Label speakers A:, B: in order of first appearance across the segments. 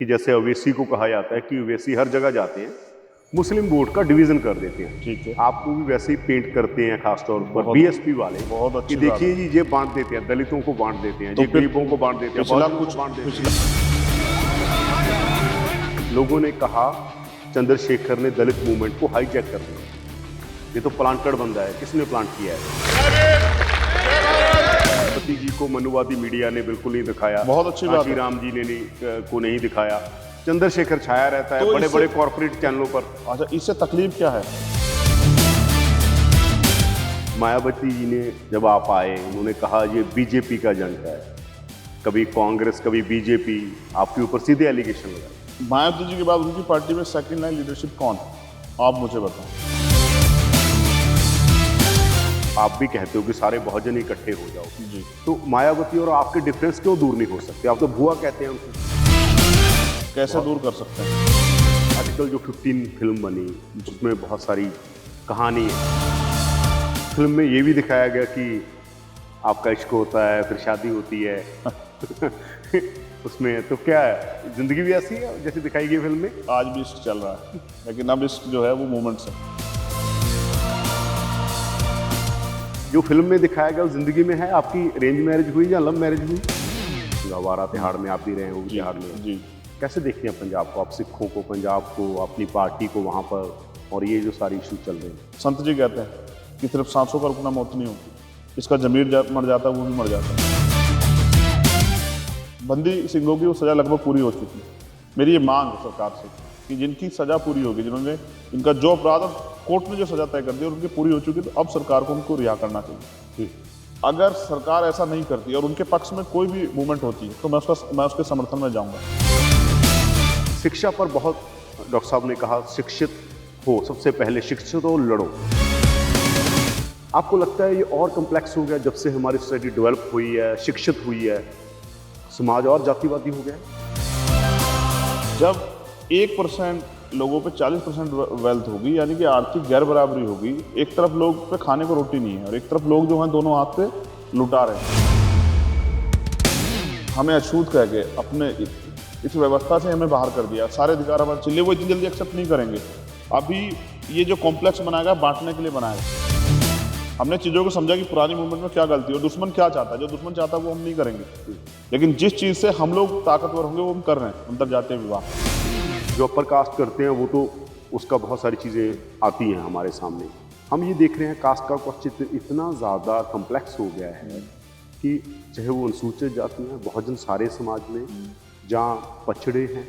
A: जैसे ओवैसी को कहा जाता है कि ओवैसी हर जगह जाते हैं, मुस्लिम वोट का डिवीजन कर देते हैं।
B: ठीक है,
A: आपको भी वैसे ही पेंट करते हैं, खासतौर पर
B: बहुत-
A: बीएसपी वाले,
B: बहुत अच्छी
A: कि देखिए जी ये बांट देते हैं, दलितों को बांट देते हैं,
B: तो
A: ये
B: फिर
A: गरीबों को बांट देते हैं,
B: पिछला
A: बहुजनों
B: कुछ
A: को बांट देते
B: पिछला
A: हैं। लोगों ने कहा चंद्रशेखर ने दलित मूवमेंट को हाईजैक कर दिया, ये तो प्लांटेड बंदा है, किसने प्लांट किया है? पति जी को मनुवादी मीडिया ने बिल्कुल नहीं दिखाया,
B: बहुत अच्छी बात है।
A: राम जी ने को नहीं दिखाया, चंद्रशेखर छाया रहता है
B: तो
A: बड़े
B: इससे-
A: बड़े कॉर्पोरेट चैनलों पर।
B: अच्छा, इससे तकलीफ क्या है?
A: मायावती जी ने जब आप आए, उन्होंने कहा ये बीजेपी का जंग है, कभी कांग्रेस कभी बीजेपी, आपके ऊपर सीधे एलिगेशन लगाए।
B: मायावती जी के बाद उनकी पार्टी में सेकंड लाइन लीडरशिप कौन है? आप मुझे बताओ।
A: आप भी कहते हो कि सारे बहुजन इकट्ठे हो जाओ,
B: जी,
A: तो मायावती और आपके डिफरेंस क्यों दूर नहीं हो सकते? आप तो भुआ कहते हैं उनको।
B: कैसे दूर कर सकते हैं?
A: आजकल जो 15 फिल्म बनी, उसमें बहुत सारी कहानी है। फिल्म में ये भी दिखाया गया कि आपका इश्क होता है, फिर शादी होती है उसमें तो क्या है, जिंदगी भी ऐसी है जैसे दिखाई गई फिल्म में?
B: आज भी इश्क चल रहा है, लेकिन अब इश्क जो है वो मोमेंट्स है।
A: जो फिल्म में दिखाया गया वो जिंदगी में है? आपकी अरेंज मैरिज हुई या लव मैरिज हुई? गवारा तिहाड़ में आप भी रहे हो, तिहाड़ में
B: जी,
A: कैसे देखते हैं पंजाब को, आप सिखों को, पंजाब को, अपनी पार्टी को वहाँ पर, और ये जो सारी इशू चल रहे हैं?
B: संत जी कहते हैं कि सिर्फ सांसों का रुकना मौत नहीं होती, इसका जमीर मर जाता है, वो भी मर जाता है। बंदी सिंहों की वो सजा लगभग पूरी हो चुकी है। मेरी ये मांग है सरकार से कि जिनकी सजा पूरी होगी, जिन्होंने इनका जो अपराध कोर्ट ने जो सजा तय कर दी और उनकी पूरी हो चुकी, तो अब सरकार को उनको रिहा करना चाहिए। अगर सरकार ऐसा नहीं करती और उनके पक्ष में कोई भी मूवमेंट होती है तो मैं उसके समर्थन में जाऊंगा।
A: शिक्षा पर बहुत डॉक्टर साहब ने कहा शिक्षित हो, सबसे पहले शिक्षित हो, लड़ो। आपको लगता है ये और कम्प्लेक्स हो गया जब से हमारी सोसाइटी डेवलप हुई है, शिक्षित हुई है, समाज और जातिवादी हो गया है?
B: जब 1% लोगों पे 40% वेल्थ होगी, यानी कि आर्थिक गैर बराबरी होगी, एक तरफ लोग पे खाने को रोटी नहीं है और एक तरफ लोग जो हैं दोनों हाथ से लुटा रहे हैं। हमें अछूत कह के अपने इस व्यवस्था से हमें बाहर कर दिया, सारे अधिकार हमारे चलिए, वो इतनी जल्दी एक्सेप्ट नहीं करेंगे। अभी ये जो कॉम्प्लेक्स बनाएगा बांटने के लिए बनाएगा। हमने चीज़ों को समझा कि पुरानी मूवमेंट में क्या गलती है और दुश्मन क्या चाहता है। जो दुश्मन चाहता है वो हम नहीं करेंगे, लेकिन जिस चीज़ से हम लोग ताकतवर होंगे वो हम कर रहे हैं, अंतरजातीय विवाह।
A: जो अपर कास्ट करते हैं वो तो उसका बहुत सारी चीज़ें आती हैं हमारे सामने। हम ये देख रहे हैं कास्ट का क्वेश्चन इतना ज़्यादा कम्प्लेक्स हो गया है कि चाहे वो अनुसूचित जाति हैं, बहुजन सारे समाज में, जहाँ पछड़े हैं,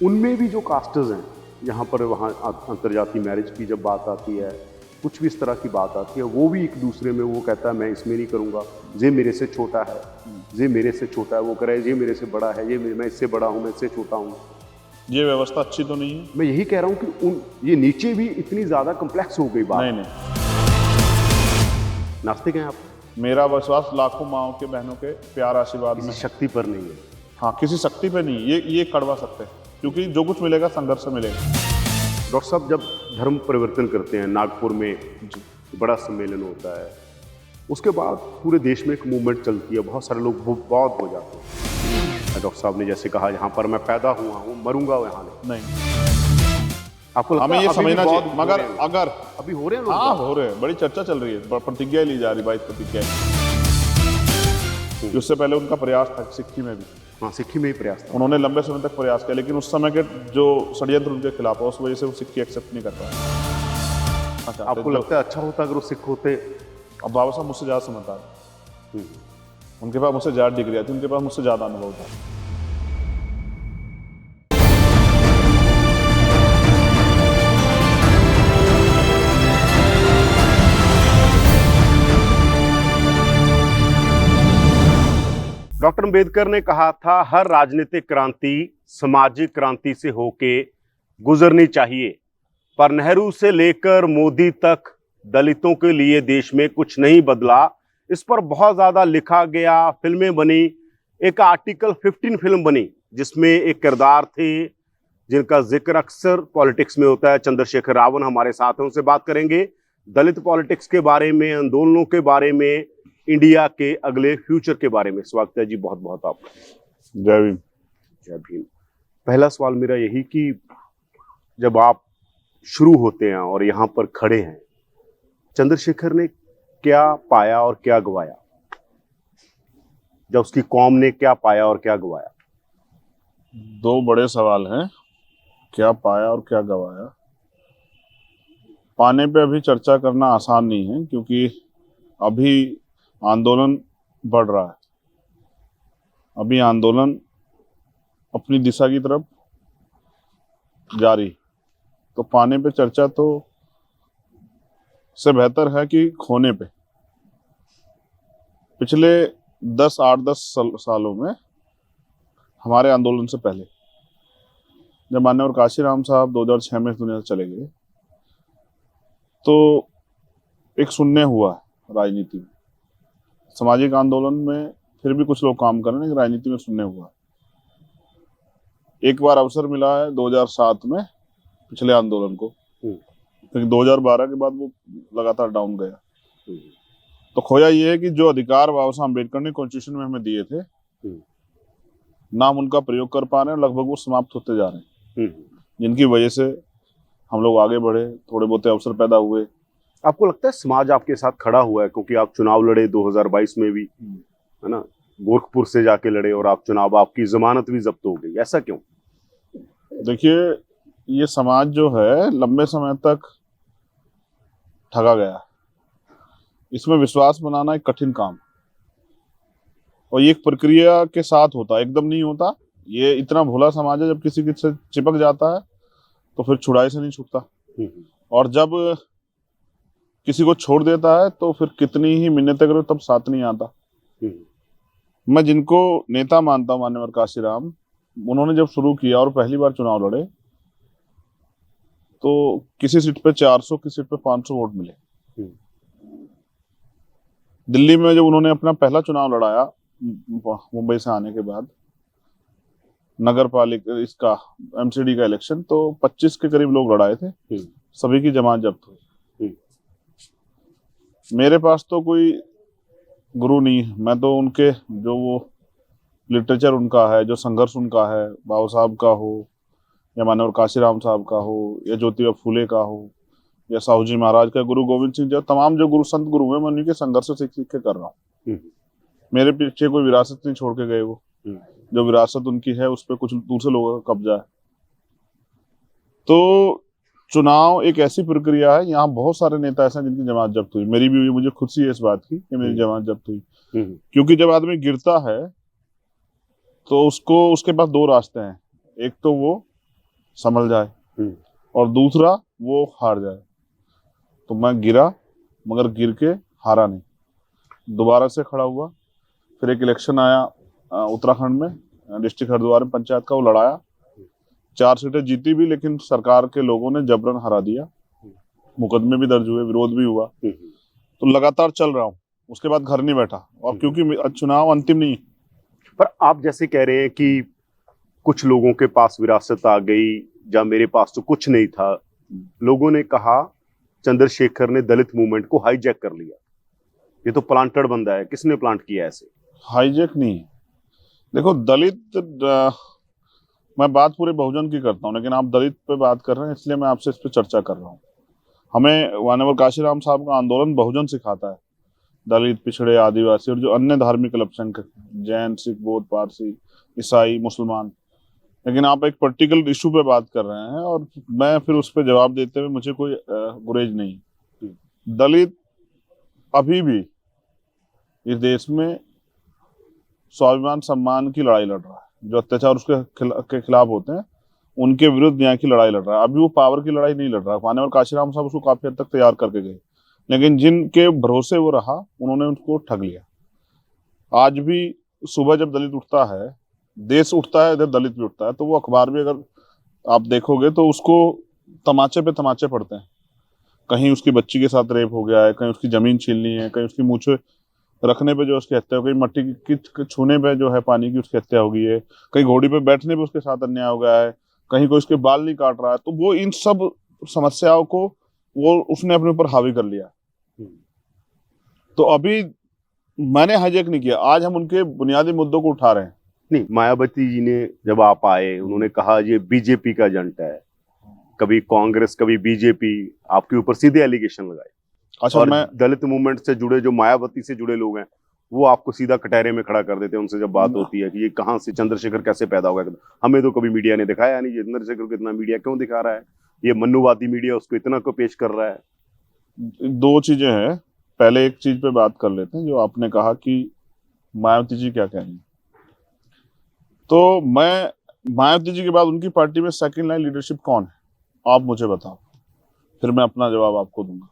A: उनमें भी जो कास्टर्स हैं, यहाँ पर वहाँ अंतरजातीय मैरिज की जब बात आती है, कुछ भी इस तरह की बात आती है, वो भी एक दूसरे में वो कहता है मैं इसमें नहीं करूँगा, ये मेरे से छोटा है, ये मेरे से छोटा है, वो कह रहा है ये मेरे से बड़ा है, मैं इससे बड़ा हूँ, मैं इससे छोटा हूँ।
B: ये व्यवस्था अच्छी तो नहीं है।
A: मैं यही कह रहा हूँ कि ये नीचे भी इतनी ज़्यादा कम्प्लेक्स हो गई बात।
B: नहीं,
A: नास्तिक हैं आप?
B: मेरा विश्वास लाखों माओं के बहनों के प्यार आशीर्वाद में,
A: शक्ति पर नहीं है।
B: हाँ, किसी शक्ति पे नहीं, ये कड़वा सकते हैं, क्योंकि जो कुछ मिलेगा संघर्ष से मिलेगा।
A: डॉक्टर साहब जब धर्म परिवर्तन करते हैं, नागपुर में बड़ा सम्मेलन होता है, उसके बाद पूरे देश में एक मूवमेंट चलती है, बहुत सारे लोग बौद्ध हो जाते हैं। डॉक्टर साहब ने जैसे कहा यहाँ पर मैं पैदा हुआ हूँ, मरूंगा यहाँ
B: नहीं,
A: आपको
B: हमें ये समझना चाहिए। मगर अगर
A: अभी हो रहे हैं लोग,
B: हाँ हो रहे हैं, बड़ी चर्चा चल रही है, प्रतिज्ञा ली जा रही, 22 प्रतिज्ञा। उससे पहले उनका प्रयास था सिक्की में भी।
A: हाँ, सिक्की में ही प्रयास था,
B: उन्होंने लंबे समय तक प्रयास किया, लेकिन उस समय के जो षड्यंत्र उनके खिलाफ है उस वजह से वो सिक्की एक्सेप्ट नहीं कर पाए। अच्छा,
A: आपको लगता है अच्छा होता अगर वो सिख होते?
B: अब बाबा साहब मुझसे ज़्यादा समझदार, उनके पास मुझसे ज़्यादा डिग्री थी, उनके पास मुझसे ज़्यादा अनुभव था।
A: डॉक्टर अंबेडकर ने कहा था हर राजनीतिक क्रांति सामाजिक क्रांति से होके गुजरनी चाहिए, पर नेहरू से लेकर मोदी तक दलितों के लिए देश में कुछ नहीं बदला। इस पर बहुत ज्यादा लिखा गया, फिल्में बनी, एक आर्टिकल 15 फिल्म बनी जिसमें एक किरदार थे जिनका जिक्र अक्सर पॉलिटिक्स में होता है। चंद्रशेखर रावण हमारे साथ हैं, उनसे बात करेंगे दलित पॉलिटिक्स के बारे में, आंदोलनों के बारे में, इंडिया के अगले फ्यूचर के बारे में। स्वागत है जी बहुत बहुत आपका।
B: जय भीम।
A: जय भीम। पहला सवाल मेरा यही कि जब आप शुरू होते हैं और यहाँ पर खड़े हैं, चंद्रशेखर ने क्या पाया और क्या गवाया, जब उसकी कौम ने क्या पाया और क्या गवाया?
B: दो बड़े सवाल हैं, क्या पाया और क्या गवाया। पाने पे अभी चर्चा करना आसान नहीं है, क्योंकि अभी आंदोलन बढ़ रहा है। अभी आंदोलन अपनी दिशा की तरफ जारी, तो पाने पे चर्चा तो से बेहतर है कि खोने पे। पिछले 8-10 सालों में हमारे आंदोलन से पहले, जब मान्यवर काशीराम साहब 2006 में इस दुनिया से चले गए, तो एक शून्य हुआ राजनीति में। सामाजिक आंदोलन में फिर भी कुछ लोग काम कर रहे हैं, लेकिन राजनीति में शून्य हुआ। एक बार अवसर मिला है 2007 में पिछले आंदोलन को, लेकिन 2012 के बाद वो लगातार डाउन गया। तो खोया ये है कि जो अधिकार बाबा साहब अम्बेडकर ने कॉन्स्टिट्यूशन में हमें दिए थे, ना हम उनका प्रयोग कर पा रहे हैं, लगभग वो समाप्त होते जा रहे हैं, जिनकी वजह से हम लोग आगे बढ़े, थोड़े बहुत अवसर पैदा हुए।
A: आपको लगता है समाज आपके साथ खड़ा हुआ है? क्योंकि आप चुनाव लड़े 2022 में भी, है ना, गोरखपुर से जाके लड़े और आप चुनाव, आपकी जमानत भी जब्त हो गई, ऐसा क्यों?
B: देखिए, ये समाज जो है लंबे समय तक ठगा गया। इसमें विश्वास बनाना एक कठिन काम, और ये एक प्रक्रिया के साथ होता है, एकदम नहीं होता। ये इतना भोला समाज है, जब किसी के से चिपक जाता है तो फिर छुड़ाई से नहीं छूटता, और जब किसी को छोड़ देता है तो फिर कितनी ही मिन्नतें करो तब साथ नहीं आता। मैं जिनको नेता मानता हूँ, मान्यवर काशीराम, उन्होंने जब शुरू किया और पहली बार चुनाव लड़े, तो किसी सीट पे 400, किसी सीट पे 500 वोट मिले। दिल्ली में जब उन्होंने अपना पहला चुनाव लड़ाया मुंबई से आने के बाद, नगर पालिका इसका एमसीडी का इलेक्शन, तो 25 के करीब लोग लड़ाए थे, सभी की जमानत जब्त हुई। मेरे पास तो कोई गुरु नहीं है, मैं तो उनके जो वो लिटरेचर उनका है, जो संघर्ष उनका है, बाबा साहब का हो या मानवर काशीराम साहब का हो या ज्योतिबा फूले का हो या साहू जी महाराज का, गुरु गोविंद सिंह, जो तमाम जो गुरु संत गुरु हैं, मैं उन्हीं के संघर्ष से सीख सीख के कर रहा हूँ। मेरे पीछे कोई विरासत नहीं छोड़ के गए वो। जो विरासत उनकी है उस पर कुछ दूसरे लोगों का कब्जा है। तो चुनाव एक ऐसी प्रक्रिया है, यहाँ बहुत सारे नेता ऐसे हैं जिनकी जमानत जब्त हुई। मेरी भी हुई, मुझे खुशी है इस बात की कि मेरी जमानत जब्त हुई। क्योंकि जब आदमी गिरता है तो उसको, उसके पास दो रास्ते हैं, एक तो वो संभल जाए और दूसरा वो हार जाए। तो मैं गिरा, मगर गिर के हारा नहीं, दोबारा से खड़ा हुआ। फिर एक इलेक्शन आया उत्तराखंड में, डिस्ट्रिक्ट हरिद्वार में पंचायत का, वो लड़ाया, 4 सीटें जीती भी, लेकिन सरकार के लोगों ने जबरन हरा दिया। मुकदमे भी दर्ज हुए, विरोध भी हुआ। तो लगातार चल रहा हूँ, उसके बाद घर नहीं बैठा, और क्योंकि चुनाव अंतिम नहीं।
A: पर आप जैसे कह रहे हैं कि कुछ लोगों के पास विरासत आ गई, या मेरे पास तो कुछ नहीं था, लोगों ने कहा चंद्रशेखर ने दलित मूवमेंट को हाईजैक कर लिया, ये तो प्लांटेड बंदा है, किसने प्लांट किया ऐसे?
B: हाईजैक नहीं है। देखो, दलित, मैं बात पूरे बहुजन की करता हूँ, लेकिन आप दलित पे बात कर रहे हैं, इसलिए मैं आपसे इस पे चर्चा कर रहा हूँ। हमें मानवर काशीराम साहब का आंदोलन बहुजन सिखाता है, दलित, पिछड़े, आदिवासी और जो अन्य धार्मिक अल्पसंख्यक, जैन, सिख, बौद्ध, पारसी, ईसाई, मुसलमान। लेकिन आप एक पर्टिकुलर इशू पे बात कर रहे हैं और मैं फिर उस पर जवाब देते हुए मुझे कोई गुरेज नहीं। दलित अभी भी इस देश में स्वाभिमान सम्मान की लड़ाई लड़ रहा है। जो अत्याचार उसके खिलाफ होते हैं, उनके विरुद्ध न्याय की लड़ाई लड़ रहा है। अभी वो पावर की लड़ाई नहीं लड़ रहा है। मान्यवर काशीराम साहब उसको काफी हद तक तैयार करके गए, लेकिन जिनके भरोसे वो रहा, उन्होंने उसको ठग लिया। आज भी सुबह जब दलित उठता है, देश उठता है, इधर दलित भी उठता है, तो वो अखबार भी अगर आप देखोगे तो उसको तमाचे पे तमाचे पड़ते हैं। कहीं उसकी बच्ची के साथ रेप हो गया है, कहीं उसकी जमीन छीननी है, कहीं उसकी मूछें रखने पे जो उसकी हत्या हो गई, मट्टी की छूने पे जो है पानी की उसकी हत्या हो गई है, कहीं घोड़ी पे बैठने पे उसके साथ अन्याय हो गया है, कहीं कोई उसके बाल नहीं काट रहा है। तो वो इन सब समस्याओं को वो उसने अपने ऊपर हावी कर लिया। तो अभी मैंने हाईजैक नहीं किया, आज हम उनके बुनियादी मुद्दों को उठा रहे हैं।
A: नहीं, मायावती जी ने जब आप आए उन्होंने कहा ये बीजेपी का एजेंट है, कभी कांग्रेस कभी बीजेपी, आपके ऊपर सीधे एलिगेशन लगाए।
B: अच्छा
A: और
B: मैं
A: दलित मूवमेंट से जुड़े जो मायावती से जुड़े लोग हैं वो आपको सीधा कटहरे में खड़ा कर देते हैं उनसे जब बात होती है कि ये कहाँ से चंद्रशेखर कैसे पैदा हुआ। हमें तो कभी मीडिया ने दिखाया नहीं, ये चंद्रशेखर को इतना मीडिया क्यों दिखा रहा है, ये मनुवादी मीडिया उसको इतना को पेश कर रहा है।
B: दो चीजें हैं, पहले एक चीज पे बात कर लेते हैं जो आपने कहा कि मायावती जी क्या कह रही हैं। तो मैं मायावती जी के बाद उनकी पार्टी में सेकंड लाइन लीडरशिप कौन है आप मुझे बताओ, फिर मैं अपना जवाब आपको दूंगा।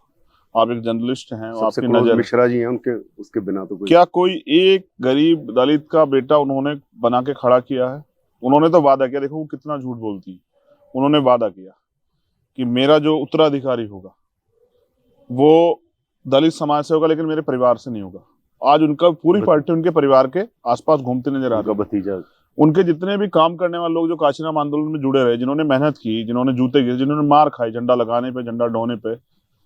B: आप एक जर्नलिस्ट हैं,
A: सबसे
B: आपकी
A: क्लोज
B: नजर है।
A: मिश्रा जी हैं, उनके उसके बिना तो कोई
B: क्या कोई एक गरीब दलित का बेटा उन्होंने बना के खड़ा किया है? उन्होंने तो वादा किया, देखो वो कितना झूठ बोलती है। उन्होंने वादा किया कि मेरा जो उत्तराधिकारी होगा वो दलित समाज से होगा लेकिन मेरे परिवार से नहीं होगा। आज उनका पूरी पार्टी उनके परिवार के आसपास घूमते नजर आ रही
A: उनका
B: है।
A: भतीजा।
B: उनके जितने भी काम करने वाले लोग जो काशीराम आंदोलन में जुड़े रहे, जिन्होंने मेहनत की, जिन्होंने जूते गिरे, जिन्होंने मार खाई झंडा लगाने पे, झंडा ढोने पे,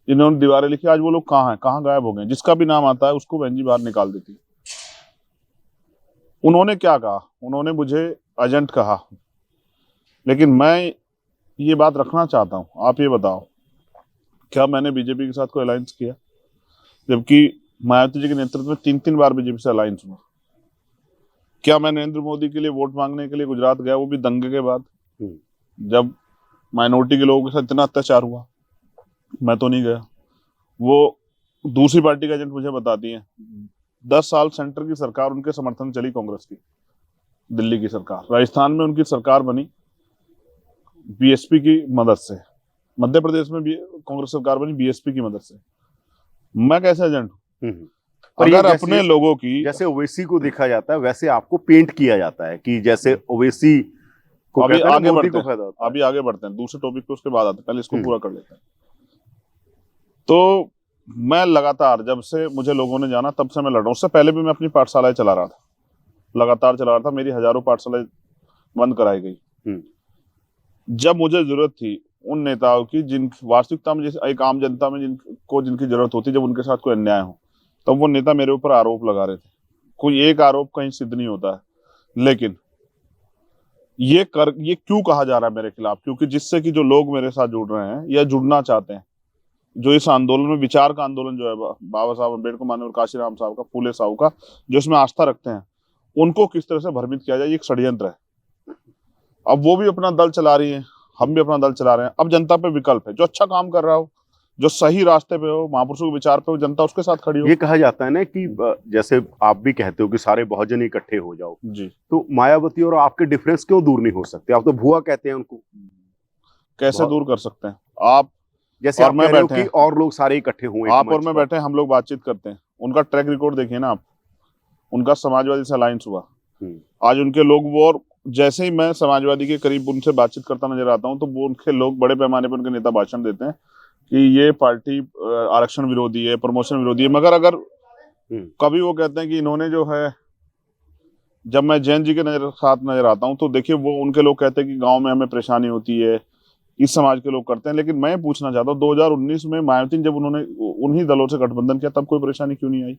B: जिन्होंने दीवारें लिखी, आज वो लोग कहाँ हैं, कहाँ गायब हो गए? जिसका भी नाम आता है उसको बहन जी बाहर निकाल देती है। उन्होंने क्या कहा? उन्होंने मुझे एजेंट कहा, लेकिन मैं ये बात रखना चाहता हूं। आप ये बताओ, क्या मैंने बीजेपी के साथ कोई अलायंस किया? जबकि मायावती जी के नेतृत्व में 3-3 बार बीजेपी से अलायंस हुआ। क्या मैं नरेंद्र मोदी के लिए वोट मांगने के लिए गुजरात गया, वो भी दंगे के बाद, जब माइनॉरिटी के लोगों के साथ इतना अत्याचार हुआ? मैं तो नहीं गया। वो दूसरी पार्टी का एजेंट मुझे बताती है। 10 साल सेंटर की सरकार उनके समर्थन चली, कांग्रेस की, दिल्ली की सरकार। राजस्थान में उनकी सरकार बनी बीएसपी की मदद से। मध्य प्रदेश में भी कांग्रेस सरकार बनी बीएसपी की मदद से। मैं कैसे एजेंट हूं?
A: पर ये
B: अगर
A: जैसे-
B: अपने लोगों की,
A: जैसे ओवैसी को देखा जाता है वैसे आपको पेंट किया जाता है कि जैसे ओवैसी को
B: अभी
A: कहते हैं ना,
B: आगे
A: मोदी
B: बढ़ते
A: को
B: हैं,
A: फायदा होता है।
B: अभी आगे बढ़ते हैं, दूसरे टॉपिक पे उसके बाद आते हैं, पहले इसको पूरा कर लेते हैं। तो मैं लगातार, जब से मुझे लोगों ने जाना तब से मैं लड़ रहा हूं। उससे पहले भी मैं अपनी पाठशालाएं चला रहा था, लगातार चला रहा था। मेरी हजारों पाठशालाएं बंद कराई गई जब मुझे जरूरत थी उन नेताओं की, जिन वास्तविकता में जैसे एक आम जनता में जिनकी जरूरत होती, जब उनके साथ कोई अन्याय हो, तब वो नेता मेरे ऊपर आरोप लगा रहे थे। कोई एक आरोप कहीं सिद्ध नहीं होता है, लेकिन ये क्यों कहा जा रहा है मेरे खिलाफ? क्योंकि जिससे कि जो लोग मेरे साथ जुड़ रहे हैं या जुड़ना चाहते हैं, जो इस आंदोलन में, विचार का आंदोलन जो है, बाबा साहब अम्बेडकर माननीय काशीराम साहब का, फूले साहब का, जो इसमें आस्था रखते हैं, उनको किस तरह से भ्रमित किया जाए, ये एक षड्यंत्र है। अब वो भी अपना दल चला रही है, हम भी अपना दल चला रहे हैं। अब जनता पे विकल्प है, जो अच्छा काम कर रहा हो, जो सही रास्ते पे हो, महापुरुषों के विचार पे हो, जनता उसके साथ खड़ी हो।
A: ये कहा जाता है ना कि जैसे आप भी कहते हो कि सारे बहुजन इकट्ठे हो जाओ
B: जी,
A: तो मायावती और आपके डिफरेंस क्यों दूर नहीं हो सकते? आप तो भुआ कहते हैं उनको,
B: कैसे दूर कर सकते हैं? आप
A: जैसे
B: और
A: आप
B: मैं
A: कह रहे हो
B: बैठे
A: कि
B: हैं,
A: और लोग सारे इकट्ठे हुए
B: आप और मैं बैठे हैं, हम लोग बातचीत करते हैं। उनका ट्रैक रिकॉर्ड देखिए ना आप। उनका समाजवादी से अलायंस हुआ, आज उनके लोग वो, और जैसे ही मैं समाजवादी के करीब उनसे बातचीत करता नजर आता हूं, तो वो उनके लोग बड़े पैमाने पर, उनके नेता भाषण देते हैं कि ये पार्टी आरक्षण विरोधी है, प्रमोशन विरोधी है। मगर अगर कभी वो कहते हैं कि इन्होंने जो है, जब मैं जैन जी के साथ नजर आता हूं, तो देखिए वो उनके लोग कहते हैं कि गांव में हमें परेशानी होती है, इस समाज के लोग करते हैं। लेकिन मैं पूछना चाहता हूँ, 2019 में मायावती जब उन्होंने उन्हीं दलों से गठबंधन किया, तब कोई परेशानी क्यों नहीं आई?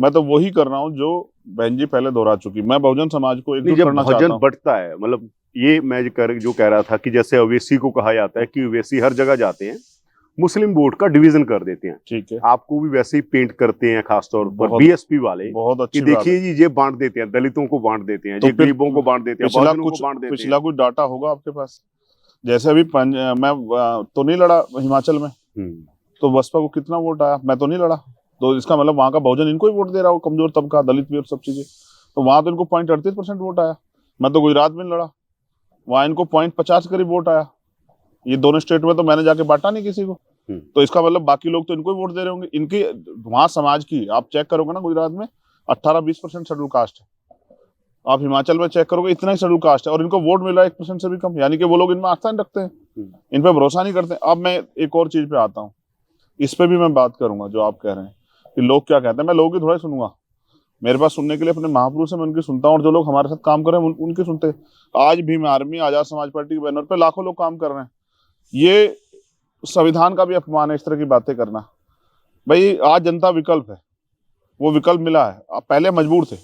B: मैं तो वही कर रहा हूँ जो बहन जी पहले दोहरा चुकी। मैं बहुजन समाज को एकजुट करना चाहता
A: बहुजन
B: हूँ।
A: बढ़ता है, मतलब ये मैं जो कह रहा था कि जैसे ओवैसी को कहा जाता है कि ओवैसी हर जगह जाते हैं, मुस्लिम वोट का डिवीजन कर देते हैं,
B: ठीक है,
A: आपको भी वैसे ही पेंट करते हैं खासतौर पर
B: बहुत-
A: बीएसपी वाले
B: बहुत
A: कि
B: अच्छी बात
A: देखिए
B: है।
A: जी ये बांट देते हैं, दलितों को बांट देते हैं,
B: तो
A: ये
B: फिर
A: गरीबों को बांट देते हैं, बहुजनों को बांट देते
B: पिछला
A: हैं।
B: कुछ डाटा होगा आपके पास? जैसे अभी मैं तो नहीं लड़ा हिमाचल में, तो बसपा को कितना वोट आया? मैं तो नहीं लड़ा। तो इसका मतलब वहां का बहुजन इनको ही वोट दे रहा हो, कमजोर तबका, दलित भी और सब चीजें। तो वहां तो इनको 0.38% वोट आया। मैं तो गुजरात में लड़ा, वहां इनको 0.50 करीब वोट आया। ये दोनों स्टेट में तो मैंने जाके बांटा नहीं किसी को। तो इसका मतलब बाकी लोग तो इनको ही वोट दे रहे होंगे। इनकी वहां समाज की आप चेक करोगे ना, गुजरात में 18-20% शेड्यूल कास्ट है। आप हिमाचल में चेक करोगे, इतना ही शेड्यूल कास्ट है, और इनको वोट मिला 1% से भी कम। यानी कि वो लोग इनमें आस्था नहीं रखते हैं, इन पे भरोसा नहीं करते। अब मैं एक और चीज पे आता हूँ, इस पे भी मैं बात करूंगा जो आप कह रहे हैं कि लोग क्या कहते हैं। मैं लोगों की थोड़ा सुनूंगा, मेरे पास सुनने के लिए अपने महापुरुष है, मैं उनकी सुनता हूँ, और जो लोग हमारे साथ काम कर रहे हैं उनकी सुनते हैं। आज भीम आर्मी, आजाद समाज पार्टी के बैनर पे लाखों लोग काम कर रहे हैं। ये संविधान का भी अपमान है इस तरह की बातें करना। भाई आज जनता विकल्प है, वो विकल्प मिला है। आप पहले मजबूर थे,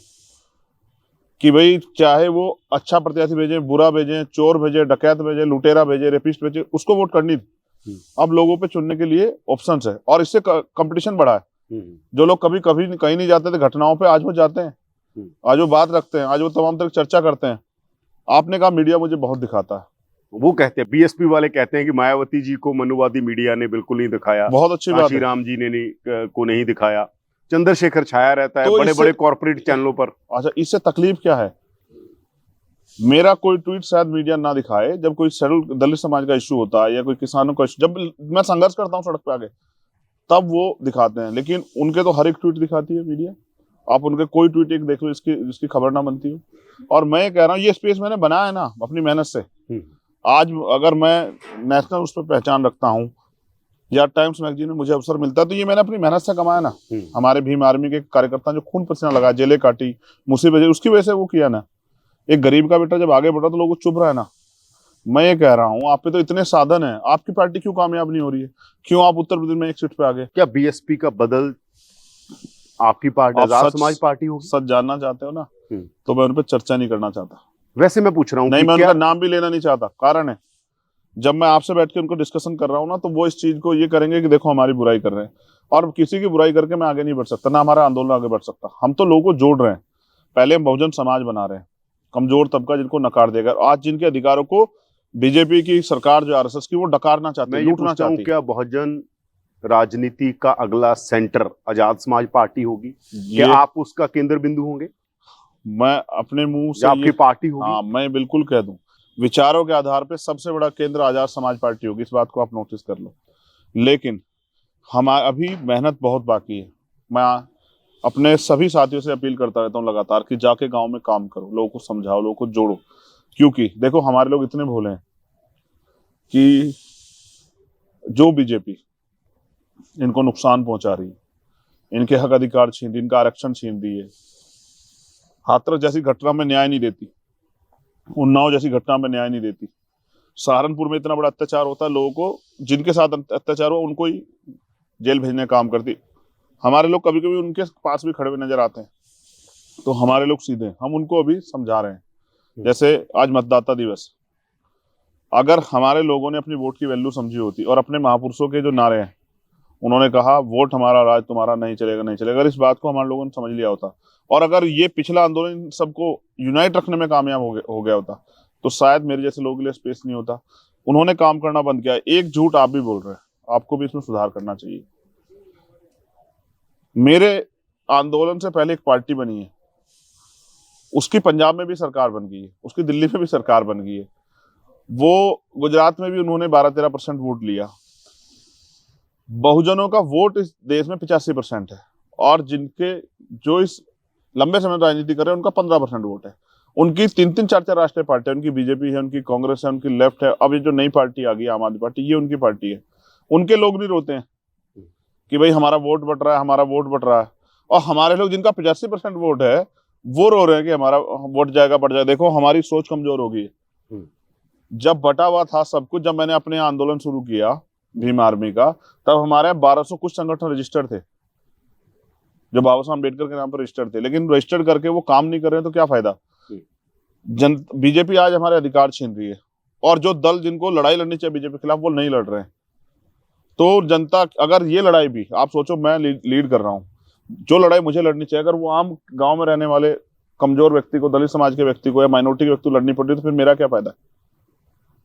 B: कि भाई चाहे वो अच्छा प्रत्याशी भेजे, बुरा भेजे, चोर भेजे, डकैत भेजे, लुटेरा भेजे, रेपिस्ट भेजे, उसको वोट करनी थी। अब लोगों पे चुनने के लिए ऑप्शंस है और इससे कंपटीशन बढ़ा है। जो लोग कभी कभी कहीं नहीं जाते थे घटनाओं पे, आज वो जाते हैं, आज वो बात रखते हैं, आज वो तमाम तरह की चर्चा करते हैं। आपने कहा मीडिया मुझे बहुत दिखाता है,
A: वो कहते हैं, बीएसपी वाले कहते हैं कि मायावती जी को मनुवादी मीडिया ने बिल्कुल नहीं दिखाया,
B: बहुत अच्छी बात है।
A: काशीराम जी ने को नहीं दिखाया, चंद्रशेखर छाया रहता है
B: तो
A: बड़े बड़े कॉर्पोरेट चैनलों पर।
B: अच्छा, इससे तकलीफ क्या है? मेरा कोई ट्वीट शायद मीडिया ना दिखाए, जब कोई शेड्यूल दलित समाज का इश्यू होता है या कोई किसानों का इश्यू, जब मैं संघर्ष करता हूँ सड़क पे आगे, तब वो दिखाते हैं। लेकिन उनके तो हर एक ट्वीट दिखाती है मीडिया। आप उनके कोई ट्वीट एक देख लो जिसकी खबर ना बनती हो। और मैं कह रहा हूँ ये स्पेस मैंने बनाया है ना अपनी मेहनत से। आज अगर मैं नेशनल उस पर पहचान रखता हूँ या टाइम्स मैगजीन में मुझे अवसर मिलता है, तो ये मैंने अपनी मेहनत से कमाया ना। हमारे भीम आर्मी के कार्यकर्ता जो खून पसीना लगा, जेलें काटी, मुसीबत, उसकी वजह से वो किया ना। एक गरीब का बेटा जब आगे बढ़ा तो लोगों को चुभ रहा है ना। मैं ये कह रहा हूँ आप पे तो इतने साधन है, आपकी पार्टी क्यों कामयाब नहीं हो रही है? क्यों आप उत्तर प्रदेश में एक सीट पे आ गए?
A: क्या बीएसपी का बदल आपकी पार्टी आजाद समाज पार्टी होगी?
B: सच जानना चाहते हो ना, तो मैं उन पर चर्चा नहीं करना चाहता।
A: वैसे मैं पूछ रहा हूँ
B: नहीं, मैं उनका नाम भी लेना नहीं चाहता। कारण है, जब मैं आपसे बैठ के उनको डिस्कशन कर रहा हूँ ना, तो वो इस चीज को ये करेंगे कि देखो हमारी बुराई कर रहे हैं, और किसी की बुराई करके मैं आगे नहीं बढ़ सकता, ना हमारा आंदोलन आगे बढ़ सकता। हम तो लोगों को जोड़ रहे हैं। पहले हम बहुजन समाज बना रहे हैं, कमजोर तबका जिनको नकार देगा। आज जिनके अधिकारों को बीजेपी की सरकार जो आरएसएस की वो डकारना चाहती है, लूटना चाहती है।
A: क्या बहुजन राजनीति का अगला सेंटर आजाद समाज पार्टी होगी? क्या आप उसका केंद्र बिंदु होंगे?
B: मैं अपने मुंह से
A: आपकी पार्टी होगी?
B: हाँ, मैं बिल्कुल कह दूं, विचारों के आधार पे सबसे बड़ा केंद्र आजाद समाज पार्टी होगी, इस बात को आप नोटिस कर लो। लेकिन हमारा अभी मेहनत बहुत बाकी है। मैं अपने सभी साथियों से अपील करता रहता हूँ लगातार कि जाके गांव में काम करो, लोगों को समझाओ, लोगों को जोड़ो। क्योंकि देखो हमारे लोग इतने भोले हैं कि जो बीजेपी इनको नुकसान पहुंचा रही है, इनके हक अधिकार छीन रही, इनका आरक्षण छीन रही है, हाथरस जैसी घटना में न्याय नहीं देती, उन्नाव जैसी घटना में न्याय नहीं देती, सहारनपुर में इतना बड़ा अत्याचार होता है, लोगों को जिनके साथ अत्याचार हो उनको ही जेल भेजने का काम करती। हमारे लोग कभी कभी उनके पास भी खड़े हुए नजर आते हैं, तो हमारे लोग सीधे, हम उनको अभी समझा रहे हैं। जैसे आज मतदाता दिवस, अगर हमारे लोगों ने अपनी वोट की वैल्यू समझी होती और अपने महापुरुषों के जो नारे हैं, उन्होंने कहा वोट हमारा राज तुम्हारा, नहीं चलेगा नहीं चलेगा, अगर इस बात को हमारे लोगों ने समझ लिया होता और अगर ये पिछला आंदोलन सबको यूनाइट रखने में कामयाब हो गया होता, तो शायद मेरे जैसे लोगों के लिए स्पेस नहीं होता। उन्होंने काम करना बंद किया। एक झूठ आप भी बोल रहे हैं, आपको भी इसमें सुधार करना चाहिए। मेरे आंदोलन से पहले एक पार्टी बनी है, उसकी पंजाब में भी सरकार बन गई है, उसकी दिल्ली में भी सरकार बन गई है, वो गुजरात में भी उन्होंने 12-13% वोट लिया। बहुजनों का वोट इस देश में 85% है, और जिनके जो इस लंबे समय राजनीति कर रहे हैं उनका 15% वोट है। उनकी 3-3, 4-4 राष्ट्रीय पार्टी है, उनकी बीजेपी है, उनकी कांग्रेस है, उनकी लेफ्ट है, अब ये जो नई पार्टी आ गई आम आदमी पार्टी, ये उनकी पार्टी है। उनके लोग नहीं रोते हैं कि भाई हमारा वोट बट रहा है, हमारा वोट बट रहा है, और हमारे लोग जिनका 85% वोट है वो रो रहे हैं कि हमारा वोट जाएगा बढ़ जाएगा। देखो हमारी सोच कमजोर हो गई है। जब बटा हुआ था सब कुछ, जब मैंने अपने आंदोलन शुरू किया भीम आर्मी का, तब हमारे 1200 कुछ संगठन रजिस्टर्ड थे जो बाबा साहब अम्बेडकर के नाम पर रजिस्टर्ड थे, लेकिन रजिस्टर्ड करके वो काम नहीं कर रहे हैं तो क्या फायदा? बीजेपी आज हमारे अधिकार छीन रही है, और जो दल जिनको लड़ाई लड़नी चाहिए बीजेपी के खिलाफ वो नहीं लड़ रहे हैं। तो जनता, अगर ये लड़ाई भी आप सोचो मैं लीड कर रहा हूँ, जो लड़ाई मुझे लड़नी चाहिए, अगर वो आम गांव में रहने वाले कमजोर व्यक्ति को, दलित समाज के व्यक्ति को या माइनॉरिटी के व्यक्ति को लड़नी पड़ रही, तो फिर मेरा क्या फायदा?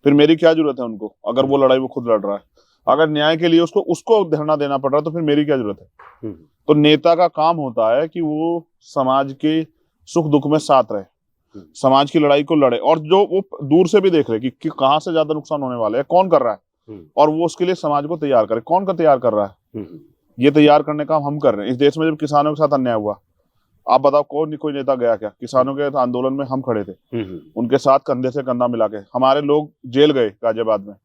B: फिर मेरी क्या जरूरत है उनको? अगर वो लड़ाई वो खुद लड़ रहा है, अगर न्याय के लिए उसको धरना देना पड़ रहा है, तो फिर मेरी क्या जरूरत है? तो नेता का काम होता है कि वो समाज के सुख दुख में साथ रहे, समाज की लड़ाई को लड़े, और जो वो दूर से भी देख रहे कि कहाँ से ज्यादा नुकसान होने वाला है, कौन कर रहा है, और वो उसके लिए समाज को तैयार करे। कौन का तैयार कर रहा है? ये तैयार करने का हम कर रहे हैं। इस देश में जब किसानों के साथ अन्याय हुआ, आप बताओ कोई नेता गया क्या? किसानों के आंदोलन में हम खड़े थे, उनके साथ कंधे से कंधा मिला के। हमारे लोग जेल गए गाजियाबाद में,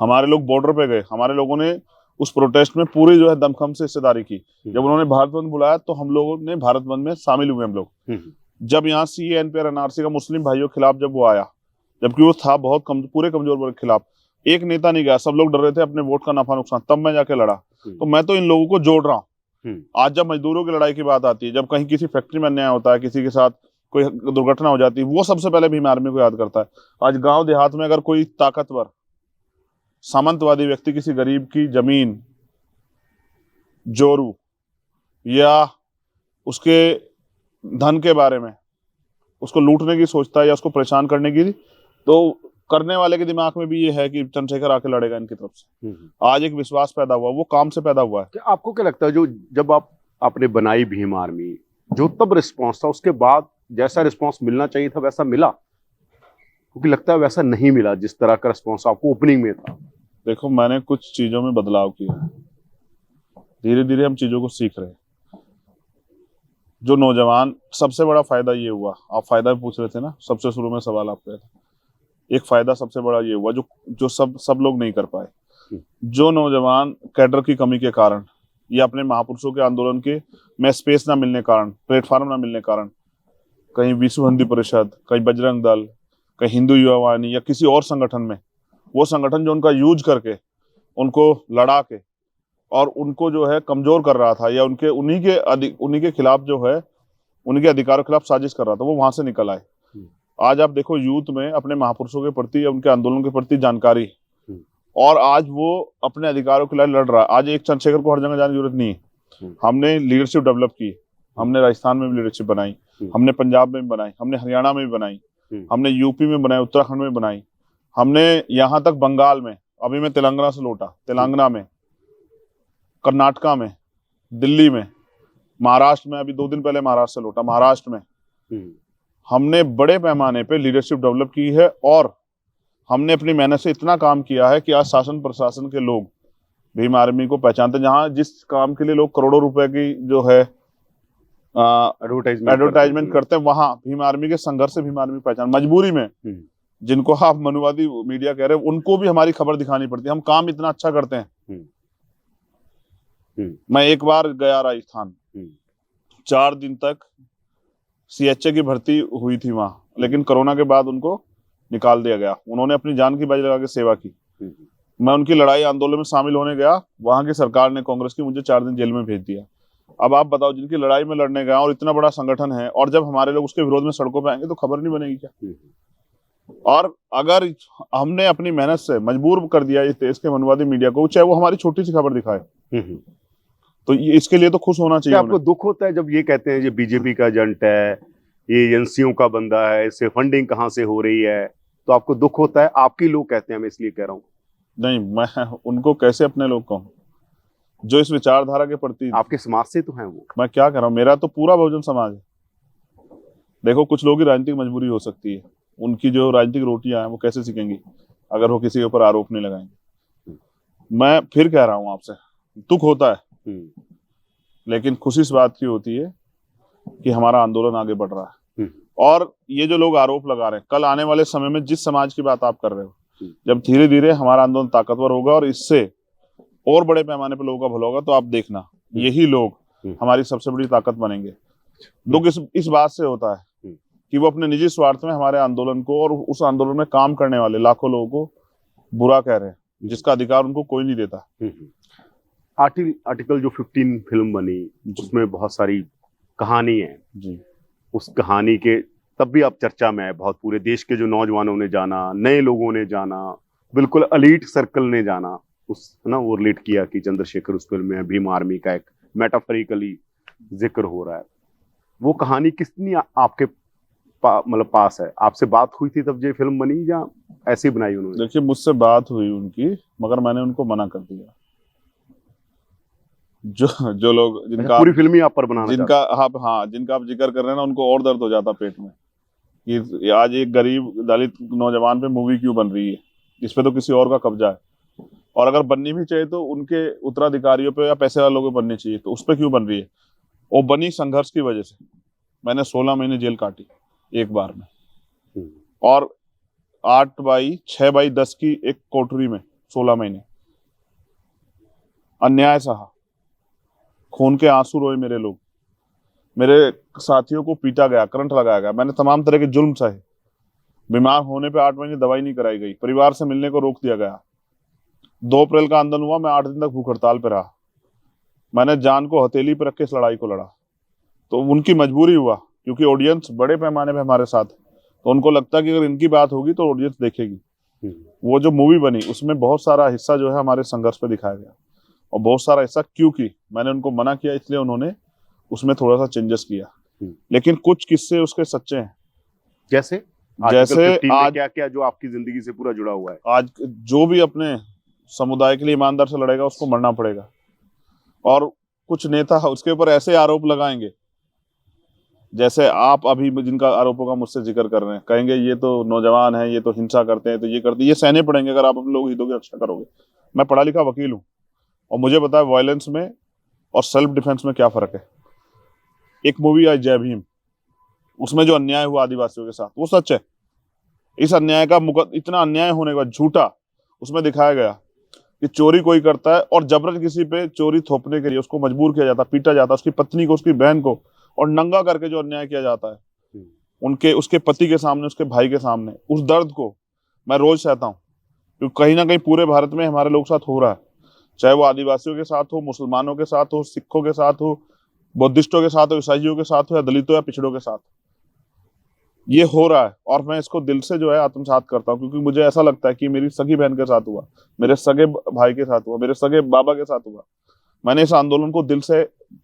B: हमारे लोग बॉर्डर पे गए, हमारे लोगों ने उस प्रोटेस्ट में पूरी जो है दमखम से हिस्सेदारी की। जब उन्होंने भारत बंद बुलाया तो हम लोगों ने भारत बंद में शामिल हुए हम लोग। जब यहाँ सीएए, एनपीआर, एनआरसी का मुस्लिम भाइयों के खिलाफ जब वो आया, जबकि वो था बहुत पूरे कमजोर वर्ग के खिलाफ, एक नेता नहीं गया, सब लोग डर रहे थे अपने वोट का नफा नुकसान, तब मैं जाके लड़ा। तो मैं तो इन लोगों को जोड़ रहा हूँ। आज जब मजदूरों की लड़ाई की बात आती है, जब कहीं किसी फैक्ट्री में अन्याय होता है, किसी के साथ कोई दुर्घटना हो जाती है, वो सबसे पहले भीम आर्मी को याद करता है। आज गांव देहात में अगर कोई ताकतवर सामंतवादी व्यक्ति किसी गरीब की जमीन, जोरू या उसके धन के बारे में उसको लूटने की सोचता है या उसको परेशान करने की, तो करने वाले के दिमाग में भी ये है कि चंद्रशेखर आके लड़ेगा इनकी तरफ से। आज एक विश्वास पैदा हुआ, वो काम से पैदा हुआ है।
A: क्या आपको क्या लगता है, जो जब आपने बनाई भीम आर्मी, जो तब रिस्पॉन्स था, उसके बाद जैसा रिस्पॉन्स मिलना चाहिए था वैसा मिला? क्योंकि लगता है वैसा नहीं मिला जिस तरह का रिस्पॉन्स आपको ओपनिंग में था।
B: देखो, मैंने कुछ चीजों में बदलाव किया है, धीरे धीरे हम चीजों को सीख रहे हैं। जो नौजवान, सबसे बड़ा फायदा ये हुआ, आप फायदा भी पूछ रहे थे ना सबसे शुरू में सवाल आपका था, एक फायदा सबसे बड़ा ये हुआ जो सब लोग नहीं कर पाए। जो नौजवान कैडर की कमी के कारण या अपने महापुरुषों के आंदोलन के में स्पेस ना मिलने कारण, प्लेटफॉर्म ना मिलने कारण, कहीं विश्व हिंदी परिषद, कहीं बजरंग दल, कहीं हिंदू युवा वाहिनी या किसी और संगठन में, वो संगठन जो उनका यूज करके उनको लड़ा के और उनको जो है कमजोर कर रहा था या उन्हीं के खिलाफ जो है उनके अधिकारों के खिलाफ साजिश कर रहा था, वो वहां से निकल आए। आज आप देखो यूथ में अपने महापुरुषों के प्रति या उनके आंदोलन के प्रति जानकारी, और आज वो अपने अधिकारों के लिए लड़ रहा है। आज एक चंद्रशेखर को हर जगह जाने की जरूरत नहीं है। हमने लीडरशिप डेवलप की, हमने राजस्थान में भी लीडरशिप बनाई, हमने पंजाब में भी बनाई, हमने हरियाणा में भी बनाई, हमने यूपी में बनाई, उत्तराखंड में बनाई, हमने यहाँ तक बंगाल में, अभी मैं तेलंगाना से लौटा, तेलंगाना में, कर्नाटका में, दिल्ली में, महाराष्ट्र में, अभी 2 दिन पहले महाराष्ट्र से लौटा, महाराष्ट्र में हमने बड़े पैमाने पे लीडरशिप डेवलप की है। और हमने अपनी मेहनत से इतना काम किया है कि आज शासन प्रशासन के लोग भीम आर्मी को पहचानते हैं। जहां जिस काम के लिए लोग करोड़ों रुपए की जो है एडवर्टाइजमेंट करते हैं, वहां भीम आर्मी के संघर्ष से भीम आर्मी पहचान। मजबूरी में जिनको आप मनुवादी मीडिया कह रहे हैं, उनको भी हमारी खबर दिखानी पड़ती है। हम काम इतना अच्छा करते हैं। मैं एक बार गया राजस्थान, 4 दिन तक सीएचए की भर्ती हुई थी वहां, लेकिन कोरोना के बाद उनको निकाल दिया गया। उन्होंने अपनी जान की बाजी लगा के सेवा की। मैं उनकी लड़ाई आंदोलन में शामिल होने गया, वहां की सरकार ने, कांग्रेस की, मुझे 4 दिन जेल में भेज दिया। अब आप बताओ, जिनकी लड़ाई में लड़ने गया और इतना बड़ा संगठन है, और जब हमारे लोग उसके विरोध में सड़कों पे आएंगे तो खबर नहीं बनेगी क्या? और अगर हमने अपनी मेहनत से मजबूर कर दिया इस देश के मनुवादी मीडिया को, चाहे वो हमारी छोटी सी खबर दिखाए, तो इसके लिए तो खुश होना चाहिए।
A: आपको दुख होता है जब ये कहते हैं ये बीजेपी का एजेंट है, ये एजेंसियों का बंदा है, इससे फंडिंग कहाँ से हो रही है, तो आपको दुख होता है? आपके लोग कहते हैं, मैं इसलिए कह रहा हूँ।
B: नहीं, मैं उनको कैसे अपने लोग कहूँ जो इस विचारधारा के प्रति,
A: आपके समाज से तो हैं वो।
B: मैं क्या कह रहा हूँ, मेरा तो पूरा बहुजन समाज है। देखो, कुछ लोगों की राजनीतिक मजबूरी हो सकती है, उनकी जो राजनीतिक रोटियां हैं वो कैसे सीखेंगी अगर वो किसी के ऊपर आरोप नहीं लगाएंगे। मैं फिर कह रहा हूँ आपसे, दुख होता है, लेकिन खुशी इस बात की होती है कि हमारा आंदोलन आगे बढ़ रहा है। और ये जो लोग आरोप लगा रहे हैं, कल आने वाले समय में जिस समाज की बात आप कर रहे हो, जब धीरे धीरे हमारा आंदोलन ताकतवर होगा और इससे और बड़े पैमाने पर लोगों का भला होगा, तो आप देखना यही लोग हमारी सबसे बड़ी ताकत बनेंगे। दुख इस बात से होता है कि वो अपने निजी स्वार्थ में हमारे आंदोलन को और उस आंदोलन में काम करने वाले लाखों लोगों को बुरा कह रहे हैं, जिसका अधिकार उनको कोई नहीं देता।
A: आर्टिकल जो 15 फिल्म बनी, उसमें बहुत सारी कहानी है
B: जी।
A: उस कहानी के तब भी आप चर्चा में है, बहुत पूरे देश के जो नौजवानों ने जाना, नए लोगों ने जाना, बिल्कुल एलीट सर्कल ने जाना, उस ना वो रिलेट किया कि चंद्रशेखर उस फिल्म में भीम आर्मी का एक मेटाफरिकली जिक्र हो रहा है। वो कहानी कितनी आपके मतलब पास है? आपसे बात हुई थी तब ये फिल्म बनी या ऐसे ही बनाई उन्होंने?
B: देखिए, मुझसे बात हुई उनकी, मगर मैंने उनको मना कर दिया। जो लोग जिनका
A: पूरी फिल्म ही आप पर बनाना,
B: जिनका आप जिनका आप जिक्र कर रहे हैं ना, उनको और दर्द हो जाता पेट में कि आज एक गरीब दलित नौजवान पे मूवी क्यों बन रही है, इस पे तो किसी और का कब्जा है। और अगर बननी भी चाहिए तो उनके उत्तराधिकारियों पे या पैसे वालों पे बननी चाहिए, तो उस पर क्यों बन रही है? वो बनी संघर्ष की वजह से। मैंने 16 महीने जेल काटी एक बार में, और 6x10 की एक कोठरी में 16 महीने अन्याय सहा, खून के आंसू रोए मेरे लोग, मेरे साथियों को पीटा गया, करंट लगाया गया, मैंने तमाम तरह के जुल्म सहे। बीमार होने पे 8 महीने दवाई नहीं कराई गई, परिवार से मिलने को रोक दिया गया। 2 अप्रैल का आंदोलन हुआ, मैं 8 दिन तक भूख हड़ताल पे रहा। मैंने जान को हथेली पे रख के इस लड़ाई को लड़ा। तो उनकी मजबूरी हुआ क्योंकि ऑडियंस बड़े पैमाने पे हमारे साथ है, तो उनको लगता है कि अगर इनकी बात होगी तो ऑडियंस देखेगी। वो जो मूवी बनी उसमें बहुत सारा हिस्सा जो है हमारे संघर्ष पे दिखाया गया, और बहुत सारा हिस्सा क्योंकि मैंने उनको मना किया इसलिए उन्होंने उसमें थोड़ा सा चेंजेस किया, लेकिन कुछ किस्से उसके सच्चे हैं।
A: जैसे
B: जैसे आज
A: क्या क्या जो आपकी जिंदगी से पूरा जुड़ा हुआ है?
B: आज जो भी अपने समुदाय के लिए ईमानदार से लड़ेगा उसको मरना पड़ेगा, और कुछ नेता उसके ऊपर ऐसे आरोप लगाएंगे जैसे आप अभी जिनका आरोपों का मुझसे जिक्र कर रहे हैं, कहेंगे ये तो नौजवान है, ये तो हिंसा करते हैं, तो ये करते, ये सहने पड़ेंगे अगर आप अपने लोग हितों की रक्षा करोगे। मैं पढ़ा लिखा वकील हूँ और मुझे पता है वायलेंस में और सेल्फ डिफेंस में क्या फर्क है। एक मूवी आई जय भीम, उसमें जो अन्याय हुआ आदिवासियों के साथ वो सच है। इस अन्याय का इतना अन्याय होने के बाद झूठा उसमें दिखाया गया कि चोरी कोई करता है और जबरन किसी पे चोरी थोपने के लिए उसको मजबूर किया जाता, पीटा जाता, उसकी पत्नी को, उसकी बहन को, और नंगा करके जो अन्याय किया जाता है उनके, उसके पति के सामने, उसके भाई के सामने, उस दर्द को मैं रोज सहता हूँ, क्योंकि कहीं ना कहीं पूरे भारत में हमारे लोग साथ हो रहा है, चाहे वो आदिवासियों के साथ हो, मुसलमानों के साथ हो, सिखों के साथ हो, बुद्धिस्टों के साथ हो, ईसाइयों के साथ हो, या दलितों या पिछड़ों के साथ, ये हो रहा है। और मैं इसको दिल से जो है आत्मसात करता हूँ, क्योंकि मुझे ऐसा लगता है कि मेरी सगी बहन के साथ हुआ, मेरे सगे भाई के साथ हुआ, मेरे सगे बाबा के साथ हुआ। मैंने इस आंदोलन को दिल से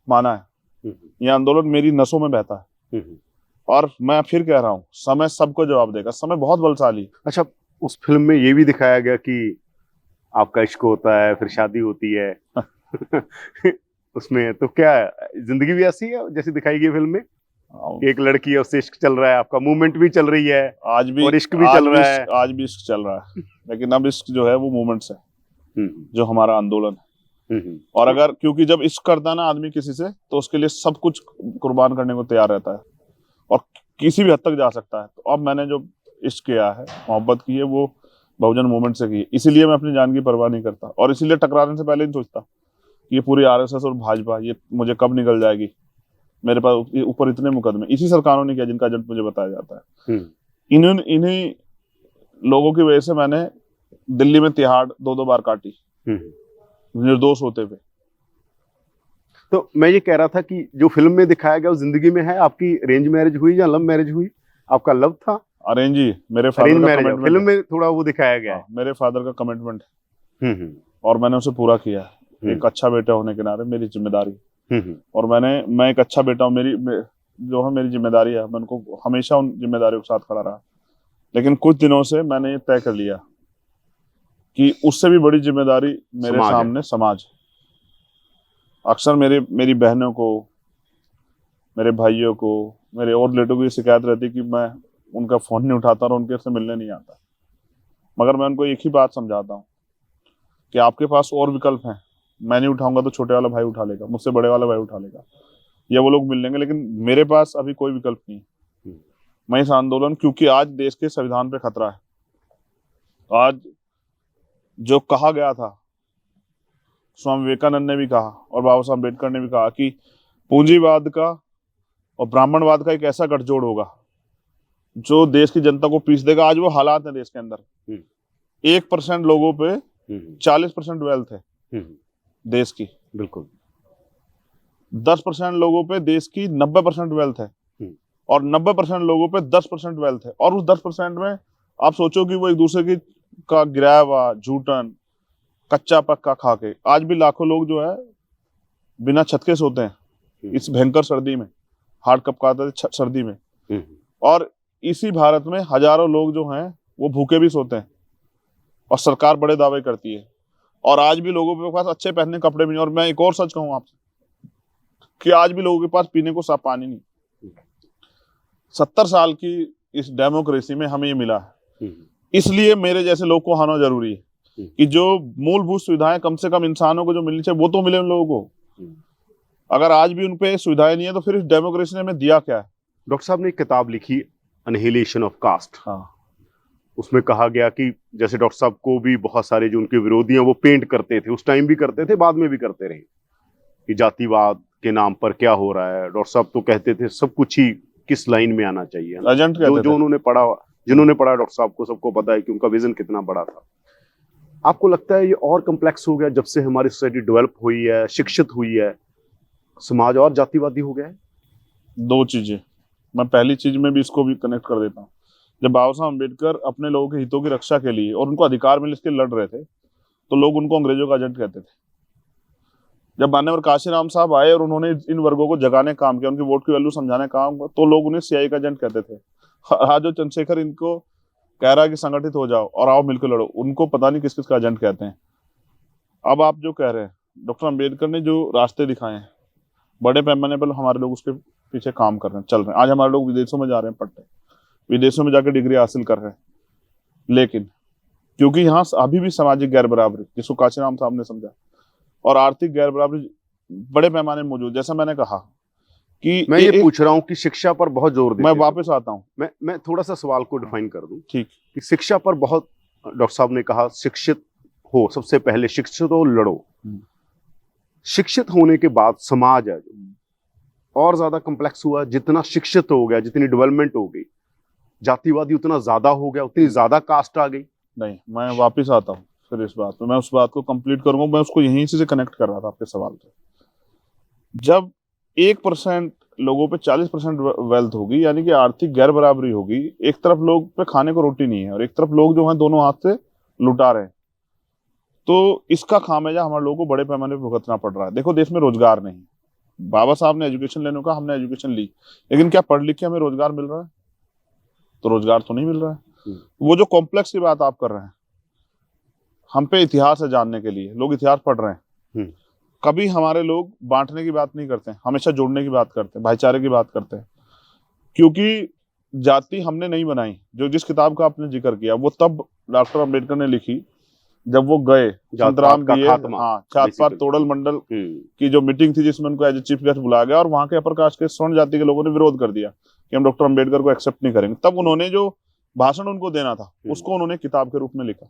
B: माना है, यह आंदोलन मेरी नसों में बहता है, और मैं फिर कह रहा हूँ समय सबको जवाब देगा, समय बहुत बलशाली है।
A: अच्छा, उस फिल्म में ये भी दिखाया गया कि आपका इश्क होता है, फिर शादी होती है उसमें तो क्या जिंदगी भी ऐसी है जैसी दिखाई गई फिल्म में? एक लड़की है, उससे इश्क चल रहा है, आपका मूवमेंट भी चल रही है,
B: आज भी,
A: और इश्क भी चल रहा है।
B: आज भी इश्क चल रहा है, लेकिन अब इश्क जो है वो मूवमेंट्स है, जो हमारा आंदोलन है। और अगर, क्योंकि जब इश्क करता है ना आदमी किसी से, तो उसके लिए सब कुछ कुर्बान करने को तैयार रहता है और किसी भी हद तक जा सकता है। तो अब मैंने जो इश्क किया है, मोहब्बत की है, वो बहुजन मूवमेंट से की है, इसीलिए मैं अपनी जान की परवाह नहीं करता, और इसीलिए टकराने से पहले नहीं सोचता कि ये पूरी आरएसएस और भाजपा ये मुझे कब निकल जाएगी। मेरे पास ऊपर इतने मुकदमे इसी सरकारों ने किया जिनका एजेंट मुझे बताया जाता है। इन्हीं लोगों की वजह से मैंने दिल्ली में तिहाड़ 2-2 बार काटी, निर्दोष होते हुए।
A: तो मैं ये कह रहा था कि जो फिल्म में दिखाया गया वो जिंदगी में है। आपकी अरेंज मैरिज हुई या लव मैरिज हुई? आपका लव था?
B: अरेंज ही, मेरे फादर का कमिटमेंट,
A: फिल्म में थोड़ा वो दिखाया गया है।
B: मेरे फादर का कमिटमेंट है और मैंने उसे पूरा किया है। एक अच्छा बेटा होने के नाते मेरी जिम्मेदारी, और मैं एक अच्छा बेटा हूँ, जो है मेरी जिम्मेदारी है, मैं उनको हमेशा उन जिम्मेदारियों के साथ खड़ा रहा। लेकिन कुछ दिनों से मैंने ये तय कर लिया कि उससे भी बड़ी जिम्मेदारी मेरे सामने समाज। अक्सर मेरी बहनों को, मेरे भाइयों को, मेरे और रिलेटिव को ये शिकायत रहती कि मैं उनका फोन नहीं उठाता और उनके से मिलने नहीं आता, मगर मैं उनको एक ही बात समझाता हूँ कि आपके पास और विकल्प हैं। मैं नहीं उठाऊंगा तो छोटे वाला भाई उठा लेगा, मुझसे बड़े वाला भाई उठा लेगा, या वो लोग मिल लेंगे, लेकिन मेरे पास अभी कोई विकल्प नहीं है। मैं इस आंदोलन, क्योंकि आज देश के संविधान पे खतरा है। आज जो कहा गया था, स्वामी विवेकानंद ने भी कहा और बाबा साहब अम्बेडकर ने भी कहा कि पूंजीवाद का और ब्राह्मणवाद का एक ऐसा गठजोड़ होगा जो देश की जनता को पीस देगा। आज वो हालात है देश के अंदर, 1% लोगों पे 40% वेल्थ है देश की,
A: बिल्कुल
B: 10% लोगों पे देश की 90% वेल्थ है, और 90% लोगों पे 10% वेल्थ है। और उस 10% में आप सोचो कि वो एक दूसरे की का गिराया हुआ झूठन कच्चा पक्का खा के, आज भी लाखों लोग जो है बिना छत के सोते हैं इस भयंकर सर्दी में, हार्ड कपकाते सर्दी में। और इसी भारत में हजारों लोग जो हैं वो भूखे भी सोते हैं, और सरकार बड़े दावे करती है, और आज भी लोगों के पास अच्छे पहनने कपड़े भी नहीं। और मैं एक और सच कहूं आपसे कि आज भी लोगों के पास पीने को साफ पानी नहीं। 70 साल की इस डेमोक्रेसी में हमें ये मिला है, इसलिए मेरे जैसे लोग को आना जरूरी है कि जो मूलभूत सुविधाएं कम से कम इंसानों को जो मिलनी चाहिए वो तो मिले उन लोगों को। अगर आज भी उन पे सुविधाएं नहीं है तो फिर इस डेमोक्रेसी ने हमें दिया क्या है?
A: डॉक्टर साहब ने एक किताब लिखी, अनहिलेशन ऑफ कास्ट। उसमें कहा गया कि जैसे डॉक्टर साहब को भी बहुत सारे जो उनके विरोधी हैं वो पेंट करते थे, उस टाइम भी करते थे, बाद में भी करते रहे, कि जातिवाद के नाम पर क्या हो रहा है। डॉक्टर साहब तो कहते थे सब कुछ ही किस लाइन में आना चाहिए। जो उन्होंने पढ़ा, जिन्होंने पढ़ा डॉक्टर साहब को सबको पता है कि उनका विजन कितना बड़ा था। आपको लगता है ये और कम्प्लेक्स हो गया जब से हमारी सोसाइटी डेवलप हुई है, शिक्षित हुई है, समाज और जातिवादी हो गया है?
B: 2 चीजें, मैं पहली चीज में भी इसको भी कनेक्ट कर देता हूँ। जब बाबा साहब अम्बेडकर अपने लोगों के हितों की रक्षा के लिए और उनको अधिकार मिले इसके लड़ रहे थे, तो लोग उनको अंग्रेजों का एजेंट कहते थे। जब मान्यवर काशीराम साहब आए और उन्होंने इन वर्गों को जगाने का काम किया, उनकी वोट की वैल्यू समझाने का काम किया, तो लोग उन्हें सीआई का एजेंट कहते थे। आज जो चंद्रशेखर इनको कह रहा है कि संगठित हो जाओ और आओ मिलकर लड़ो, उनको पता नहीं किस किस का एजेंट कहते हैं। अब आप जो कह रहे हैं, डॉक्टर अम्बेडकर ने जो रास्ते दिखाए हैं, बड़े पैमाने पर हमारे लोग उसके पीछे काम कर रहे हैं, चल रहे हैं। आज हमारे लोग विदेशों में जा रहे हैं पढ़ने, विदेशों में जाकर डिग्री हासिल कर रहे हैं, लेकिन क्योंकि यहाँ अभी भी सामाजिक गैर बराबरी, जिसको काशीराम साहब ने समझा, और आर्थिक गैर बराबरी बड़े पैमाने में मौजूद। जैसा मैंने कहा कि
A: मैं ये पूछ रहा हूँ कि शिक्षा पर बहुत जोर देते
B: मैं
A: हैं।
B: वापस आता हूँ,
A: मैं थोड़ा सा सवाल को डिफाइन कर दूं।
B: ठीक।
A: कि शिक्षा पर बहुत, डॉक्टर साहब ने कहा शिक्षित हो, सबसे पहले शिक्षित हो, लड़ो। शिक्षित होने के बाद समाज है और ज्यादा कॉम्प्लेक्स हुआ। जितना शिक्षित हो गया, जितनी डेवलपमेंट हो गई, जातिवादी उतना ज्यादा हो गया, उतनी ज्यादा कास्ट आ गई।
B: नहीं, मैं वापस आता हूँ फिर इस बात पे, मैं उस बात को कंप्लीट करूंगा। मैं उसको यहीं से कनेक्ट कर रहा था आपके सवाल पे। जब 1% लोगों पे 40% वेल्थ होगी, यानी कि आर्थिक गैर बराबरी होगी, एक तरफ लोग पे खाने को रोटी नहीं है और एक तरफ लोग जो हैं दोनों हाथ से लुटा रहे हैं, तो इसका खामियाजा हमारे लोगों को बड़े पैमाने पर भुगतना पड़ रहा है। देखो, देश में रोजगार नहीं। बाबा साहब ने एजुकेशन लेने का, हमने एजुकेशन ली, लेकिन क्या पढ़ लिख के हमें रोजगार मिल रहा है? तो रोजगार तो नहीं मिल रहा है। वो जो कॉम्प्लेक्स की बात आप कर रहे हैं, हम पे इतिहास है जानने के लिए, लोग इतिहास पढ़ रहे हैं। कभी हमारे लोग बांटने की बात नहीं करते हैं, हमेशा जोड़ने की बात करते हैं, भाईचारे की बात करते हैं। क्योंकि जाति हमने नहीं बनाई। जो जिस किताब का आपने जिक्र किया, वो तब डॉक्टर अम्बेडकर ने लिखी जब वो गए संतराम दिए, हाँ, जात पात तोड़ल मंडल की जो मीटिंग थी, जिसमें उनको एज ए चीफ गेस्ट बुलाया गया और वहां के अपर कास्ट के स्वर्ण जाति के लोगों ने विरोध कर दिया कि हम डॉक्टर अम्बेडकर को एक्सेप्ट नहीं करेंगे। तब उन्होंने जो भाषण उनको देना था, उसको उन्होंने किताब के रूप में लिखा,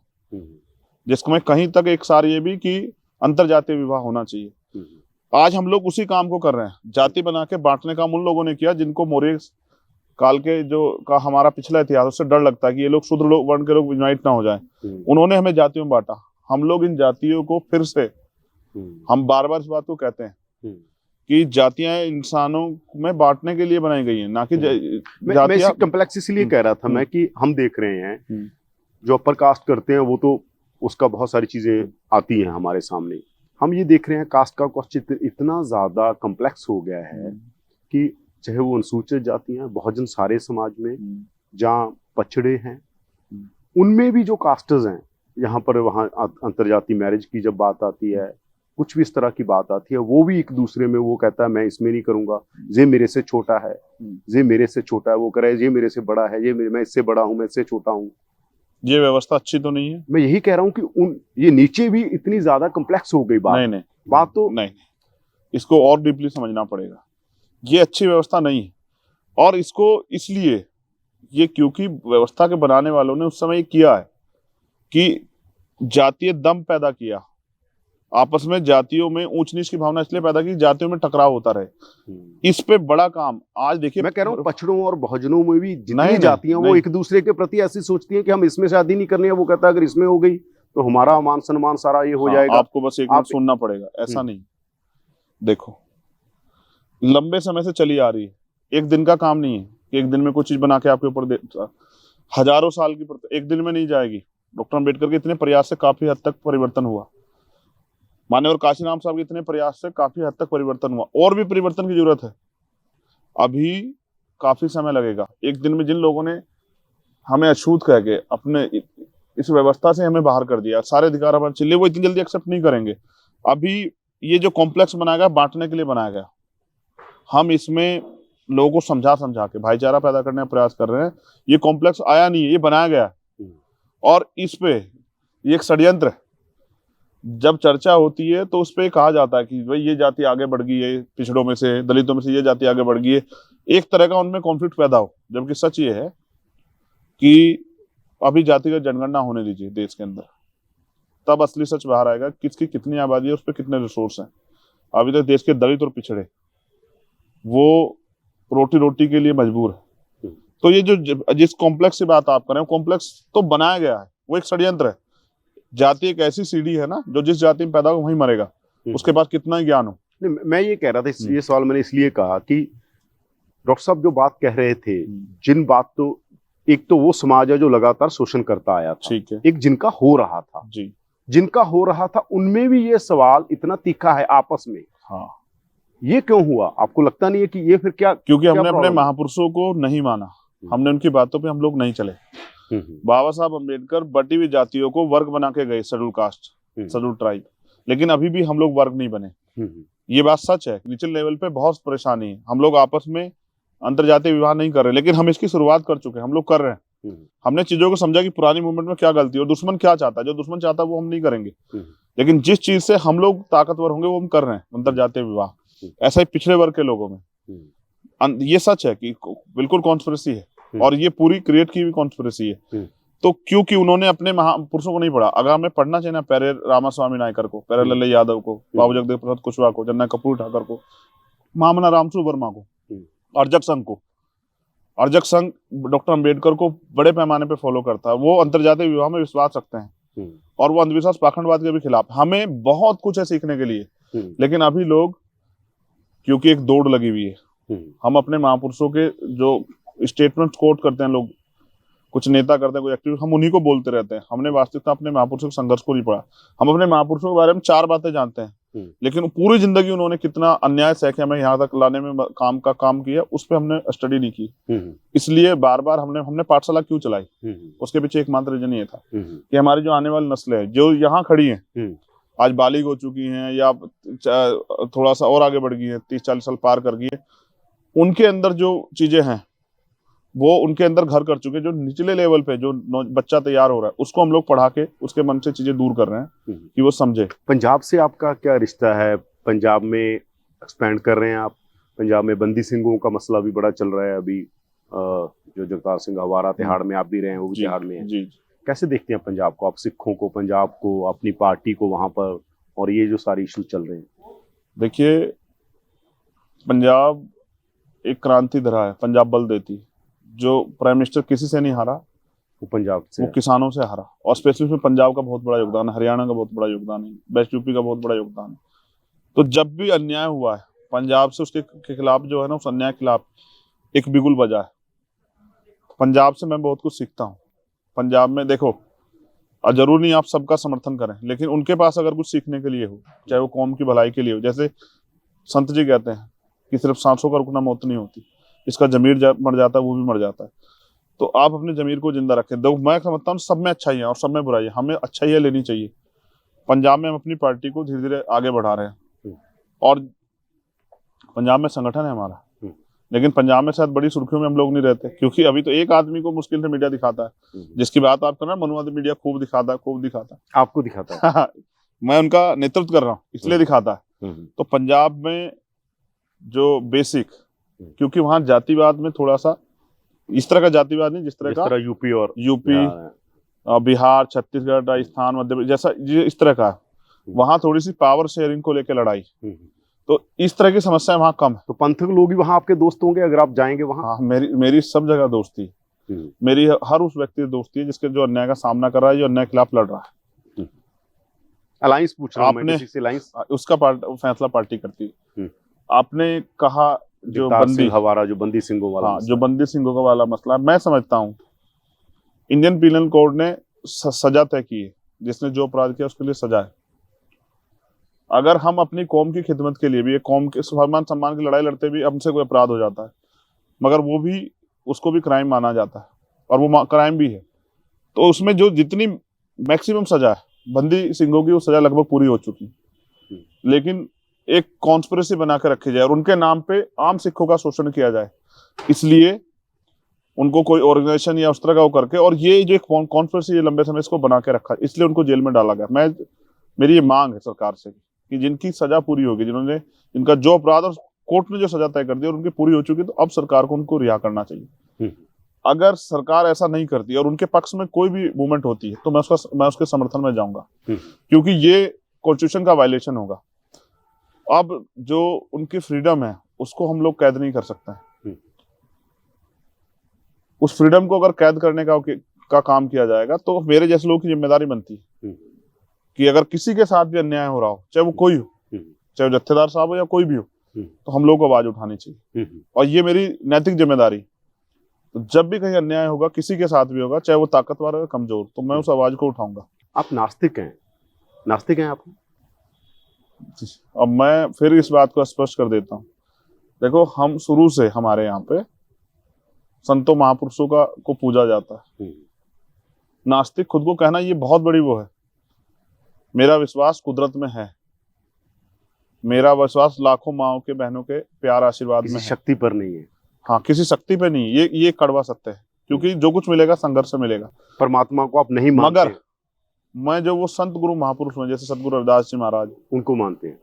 B: जिसमें कहीं तक एक सार ये भी कि अंतरजातीय विवाह होना चाहिए। आज हम लोग उसी काम को कर रहे हैं, जाति बना के बांटने का उन लोगों ने किया जिनको मौर्य काल के जो का हमारा पिछला इतिहास, उससे डर लगता है कि ये लोग शूद्र लोग, वर्ण के लोग यूनाइट ना हो जाए। उन्होंने हमें जातियों में बांटा। हम लोग इन जातियों को फिर से, हम बार बार इस बात को कहते हैं कि जातियां इंसानों में बांटने के लिए बनाई गई हैं, ना कि
A: जातियां। कॉम्प्लेक्स इसलिए कह रहा था मैं कि हम देख रहे हैं जो अपर कास्ट करते हैं, वो तो उसका बहुत सारी चीजें आती हैं हमारे सामने। हम ये देख रहे हैं कास्ट का क्वेश्चन इतना ज्यादा कॉम्प्लेक्स हो गया है कि चाहे वो अनुसूचित जातियां, बहुजन सारे समाज में, जहाँ पछड़े हैं, उनमें भी जो कास्टर्स हैं, यहाँ पर वहाँ अंतरजातीय मैरिज की जब बात आती है, कुछ भी इस तरह की बात आती है, वो भी एक दूसरे में वो कहता है मैं इसमें नहीं करूंगा, ये मेरे से छोटा है, ये मेरे से छोटा है, वो कह रहा है ये मेरे से बड़ा है, मैं इससे बड़ा हूँ, मैं इससे छोटा हूँ।
B: ये व्यवस्था अच्छी तो नहीं है।
A: मैं यही कह रहा हूँ कि ये नीचे भी इतनी ज्यादा कॉम्प्लेक्स हो गई बात।
B: नहीं,
A: बात तो
B: नहीं, इसको और डीपली समझना पड़ेगा। ये अच्छी व्यवस्था नहीं है, और इसको इसलिए ये क्योंकि व्यवस्था के बनाने वालों ने उस समय किया है कि जातीय दम पैदा किया, आपस में जातियों में ऊंच नीच की भावना इसलिए पैदा की, जातियों में टकराव होता रहे। इस पे बड़ा काम आज देखिए।
A: मैं कह रहा हूँ पछड़ों और बहुजनों में भी जितनी जातियां, वो एक दूसरे के प्रति ऐसी सोचती हैं कि हम इसमें शादी नहीं करनी है। वो कहता है अगर इसमें हो गई तो हमारा मान सम्मान सारा ये हो जाएगा।
B: आपको बस एक मिनट सुनना पड़ेगा, ऐसा नहीं। देखो, लंबे समय से चली आ रही है, एक दिन का काम नहीं है कि एक दिन में कुछ चीज बना के आपके ऊपर हजारों साल की एक दिन में नहीं जाएगी। डॉक्टर अम्बेडकर के इतने प्रयास से काफी हद तक परिवर्तन हुआ, मान्यवर काशीराम साहब के इतने प्रयास से काफी हद तक परिवर्तन हुआ, और भी परिवर्तन की जरूरत है। अभी काफी समय लगेगा। एक दिन में जिन लोगों ने हमें अछूत कह के अपने इस व्यवस्था से हमें बाहर कर दिया, सारे अधिकार हमारे चिल्ले, वो इतनी जल्दी एक्सेप्ट नहीं करेंगे। अभी ये जो कॉम्प्लेक्स बनाया गया, बांटने के लिए बनाया गया, हम इसमें लोगों को समझा के भाईचारा पैदा करने का प्रयास कर रहे हैं। ये कॉम्प्लेक्स आया नहीं है, ये बनाया गया, और इस पे ये एक षड्यंत्र है। जब चर्चा होती है तो उस पे कहा जाता है कि भाई ये जाति आगे बढ़ गई है, पिछड़ों में से, दलितों में से ये जाति आगे बढ़ गई है, एक तरह का उनमें कॉन्फ्लिक्ट पैदा हो। जबकि सच ये है कि अभी जातिगत जनगणना होने दीजिए देश के अंदर, तब असली सच बाहर आएगा, किसकी कितनी आबादी है, उस पर कितने रिसोर्स हैं। अभी तक देश के दलित और पिछड़े वो रोटी के लिए मजबूर है। तो ये जो जिस कॉम्प्लेक्स की बात आप कर रहे हैं, कॉम्प्लेक्स तो बनाया गया है, वो एक षड्यंत्र है। जाति एक ऐसी सीढ़ी है ना, जो जिस जाति में पैदा हो वहीं मरेगा, उसके बाद कितना ही ज्ञान हो।
A: मैं ये कह रहा था, ये सवाल मैंने इसलिए कहा कि डॉक्टर साहब जो बात कह रहे थे, जिन बात तो एक तो वो समाज है जो लगातार शोषण करता आया था,
B: ठीक है,
A: एक जिनका हो रहा था
B: जी,
A: जिनका हो रहा था उनमें भी ये सवाल इतना तीखा है आपस में,
B: हाँ,
A: ये क्यों हुआ? आपको लगता नहीं है कि ये फिर क्या?
B: क्योंकि
A: क्या
B: हमने अपने
A: प्रॉब्लम है?
B: महापुरुषों को नहीं माना, हमने उनकी बातों पे हम लोग नहीं चले। बाबा साहब अम्बेडकर बटी हुई जातियों को वर्ग बना के गए, शेड्यूल कास्ट, शेड्यूल ट्राइब, लेकिन अभी भी हम लोग वर्ग नहीं बने। ये बात सच है, निचले लेवल पे बहुत परेशानी है, हम लोग आपस में अंतरजातीय विवाह नहीं कर रहे, लेकिन हम इसकी शुरुआत कर चुके हैं, हम लोग कर रहे हैं। हमने चीजों को समझा कि पुरानी मूवमेंट में क्या गलती है और दुश्मन क्या चाहता है, जो दुश्मन चाहता है वो हम नहीं करेंगे, लेकिन जिस चीज से हम लोग ताकतवर होंगे वो हम कर रहे हैं, अंतरजातीय विवाह। ऐसा ही पिछड़े वर्ग के लोगों में ये सच है कि बिल्कुल कॉन्स्पिरेसी है, और ये पूरी क्रिएट की हुई कॉन्स्पिरेसी है। तो क्योंकि उन्होंने अपने महापुरुषों को नहीं पढ़ा, अगर हमें पढ़ना चाहिए ना पेरे रामास्वामी नायकर को, पेरे लल्ले यादव को, बाबू जगदेव प्रसाद कुशवाहा को, जन्ना कपूर ठाकर को, महामना रामसू वर्मा को, अर्जक संघ को। अर्जक संघ डॉक्टर अंबेडकर को बड़े पैमाने पे फॉलो करता है, वो अंतरजातीय विवाह में विश्वास रखते हैं और वो अंधविश्वास पाखंडवाद के भी खिलाफ। हमें बहुत कुछ है सीखने के लिए, लेकिन अभी लोग, क्योंकि एक दौड़ लगी हुई है, हम अपने महापुरुषों के जो स्टेटमेंट कोट करते हैं लोग, कुछ नेता करते हैं, कोई एक्टिविस्ट, हम उन्हीं को बोलते रहते हैं। हमने वास्तविकता अपने महापुरुषों के संघर्ष को नहीं पढ़ा। हम अपने महापुरुषों के बारे में 4 बातें जानते हैं, लेकिन पूरी जिंदगी उन्होंने कितना अन्याय सह हमें यहाँ तक लाने में काम किया, उस पर हमने स्टडी नहीं की। इसलिए बार बार हमने पाठशाला क्यों चलाई, उसके पीछे एकमात्र रीजन ये था कि हमारी जो आने वाली नस्लें हैं, जो यहाँ खड़ी हैं, आज बालिग हो चुकी हैं या थोड़ा सा और आगे बढ़ गई है, 30-40 साल पार कर गई है, उनके अंदर जो चीजें हैं वो उनके अंदर घर कर चुके, जो निचले लेवल पे जो बच्चा तैयार हो रहा है उसको हम लोग पढ़ा के उसके मन से चीजें दूर कर रहे हैं कि वो समझे।
A: पंजाब से आपका क्या रिश्ता है? पंजाब में एक्सपैंड कर रहे हैं आप? पंजाब में बंदी सिंहों का मसला भी बड़ा चल रहा है अभी, जो जगतार सिंह हवारा तिहाड़ में आप भी रहे हैं, वो भी तिहाड़ में है। कैसे देखते हैं पंजाब को, आप सिखों को, पंजाब को, अपनी पार्टी को वहां पर, और ये जो सारे इशू चल रहे हैं?
B: देखिए, पंजाब एक क्रांति धरा है, पंजाब बल देती। जो प्राइम मिनिस्टर किसी से नहीं हारा,
A: वो पंजाब से,
B: वो किसानों से हारा, और स्पेशली में पंजाब का बहुत बड़ा योगदान है, हरियाणा का बहुत बड़ा योगदान है, वेस्ट यूपी का बहुत बड़ा योगदान है। तो जब भी अन्याय हुआ है पंजाब से, उसके खिलाफ जो है ना, उस अन्याय के खिलाफ एक बिगुल बजा है। पंजाब से मैं बहुत कुछ सीखता हूँ। पंजाब में देखो, जरूर नहीं आप सबका समर्थन करें, लेकिन उनके पास अगर कुछ सीखने के लिए हो, चाहे वो कौम की भलाई के लिए हो, जैसे संत जी कहते हैं कि सिर्फ सांसों का रुकना मौत नहीं होती, इसका जमीर मर जाता है, वो भी मर जाता है। तो आप अपने जमीर को जिंदा रखें। देखो, मैं समझता हूँ सब में अच्छाई है और सब में बुराई है, हमें अच्छाई लेनी चाहिए। पंजाब में हम अपनी पार्टी को धीरे धीरे आगे बढ़ा रहे हैं, और पंजाब में संगठन है हमारा, लेकिन पंजाब में शायद बड़ी सुर्खियों में हम लोग नहीं रहते, क्योंकि अभी तो एक आदमी को मुश्किल से मीडिया दिखाता है, जिसकी बात आप कर रहे हैं, मनुवादी मीडिया खूब दिखाता है।
A: आपको दिखाता है?
B: मैं उनका नेतृत्व कर रहा हूँ इसलिए दिखाता है। तो पंजाब में जो बेसिक, क्योंकि वहां जातिवाद में थोड़ा सा इस तरह का जातिवाद नहीं जिस तरह का यूपी, बिहार, छत्तीसगढ़, राजस्थान, मध्य प्रदेश जैसा इस तरह का, वहां थोड़ी सी पावर शेयरिंग को लेकर लड़ाई, तो इस तरह की समस्या वहां कम है।
A: तो पंथक लोग ही वहां आपके दोस्त होंगे अगर आप जाएंगे वहां?
B: हाँ, मेरी सब जगह दोस्ती, मेरी हर उस व्यक्ति की दोस्ती है जिसके जो अन्याय का सामना कर रहा है, जो अन्याय के खिलाफ लड़ रहा है।
A: अलायंस पूछ रहा हूं
B: आपने
A: अलायंस,
B: उसका फैसला पार्टी करती है। आपने कहा जो बंदी
A: हवारा, जो बंदी सिंहों वाला,
B: हाँ, जो बंदी सिंहों का वाला मसला, मैं समझता हूँ इंडियन पीनल कोड ने सजा तय की है, जिसने जो अपराध किया उसके लिए सजा है। अगर हम अपनी कौम की खिदमत के लिए भी, एक कौम के स्वाभिमान सम्मान की लड़ाई लड़ते भी हमसे कोई अपराध हो जाता है, मगर वो भी, उसको भी क्राइम माना जाता है, और वो क्राइम भी है, तो उसमें जो जितनी मैक्सिमम सजा है बंदी सिंहों की, वो सजा लगभग पूरी हो चुकी, लेकिन एक कॉन्स्पिरेसी बना के रखी जाए और उनके नाम पे आम सिखों का शोषण किया जाए, इसलिए उनको कोई ऑर्गेनाइजेशन या उस तरह का वो करके, और ये जो कॉन्स्पिरेसी ये लंबे समय इसको बना के रखा, इसलिए उनको जेल में डाला गया। मेरी ये मांग है सरकार से कि जिनकी सजा पूरी होगी, जिनका जो अपराध और कोर्ट ने जो सजा तय कर दी और उनकी पूरी हो चुकी, तो अब सरकार को उनको रिहा करना चाहिए। अगर सरकार ऐसा नहीं करती और उनके पक्ष में कोई भी मूवमेंट होती है, तो मैं उसके समर्थन में जाऊंगा, क्योंकि ये कॉन्स्टिट्यूशन का वायलेशन होगा। अब जो उनकी फ्रीडम है उसको हम लोग कैद नहीं कर सकते। उस फ्रीडम को अगर कैद करने का काम किया जाएगा, तो मेरे जैसे लोगों की जिम्मेदारी बनती है कि अगर किसी के साथ भी अन्याय हो रहा हो, चाहे वो कोई हो, चाहे वो जत्थेदार साहब हो या कोई भी हो, तो हम लोग को आवाज उठानी चाहिए, और ये मेरी नैतिक जिम्मेदारी। तो जब भी कहीं अन्याय होगा, किसी के साथ भी होगा, चाहे वो ताकतवर हो या कमजोर, तो मैं उस आवाज को उठाऊंगा।
A: आप नास्तिक हैं, नास्तिक हैं आप?
B: अब मैं फिर इस बात को स्पष्ट कर देता हूँ। देखो, हम शुरू से हमारे यहाँ पे संतों महापुरुषों को पूजा जाता है। नास्तिक खुद को कहना ये बहुत बड़ी वो है। मेरा विश्वास कुदरत में है, मेरा विश्वास लाखों माओं के बहनों के प्यार आशीर्वाद में है,
A: शक्ति पर नहीं है।
B: हाँ, किसी शक्ति पे नहीं। ये कड़वा सत्य है, क्योंकि जो कुछ मिलेगा संघर्ष से मिलेगा।
A: परमात्मा को आप नहीं मानते?
B: मगर मैं जो वो संत गुरु महापुरुष हैं, जैसे सतगुरु रविदास जी महाराज,
A: उनको मानते हैं।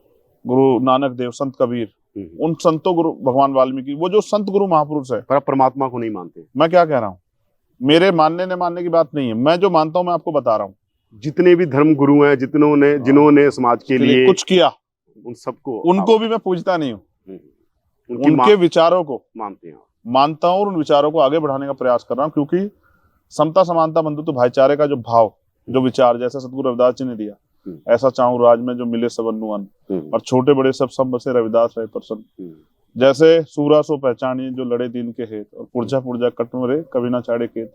B: गुरु नानक देव, संत कबीर, उन संतों, गुरु भगवान वाल्मीकि, वो जो संत गुरु महापुरुष है।
A: पर आप परमात्मा को नहीं मानते?
B: मैं क्या कह रहा हूँ, मेरे मानने न मानने की बात नहीं है, मैं जो मानता हूँ मैं आपको बता रहा हूँ।
A: जितने भी धर्म गुरु हैं, जिन्होंने समाज के लिए
B: कुछ किया,
A: उन सबको,
B: उनको भी मैं पूजता नहीं हूँ,
A: उनके
B: विचारों को
A: मानते हैं,
B: मानता हूँ, और उन विचारों को आगे बढ़ाने का प्रयास कर रहा हूँ। क्योंकि समता, समानता, बंधुत्व, भाईचारे का जो भाव, जो विचार, जैसे सतगुरु रविदास जी ने दिया, ऐसा चाहूं राज में जो मिले सबनु अन्न, और छोटे बड़े सब बसे रविदास रहे प्रसन्न। जैसे सूरा सो पहचानिए जो लड़े दीन के हेत, और पुरजा पुरजा कटमरे कभी ना चाड़े खेत।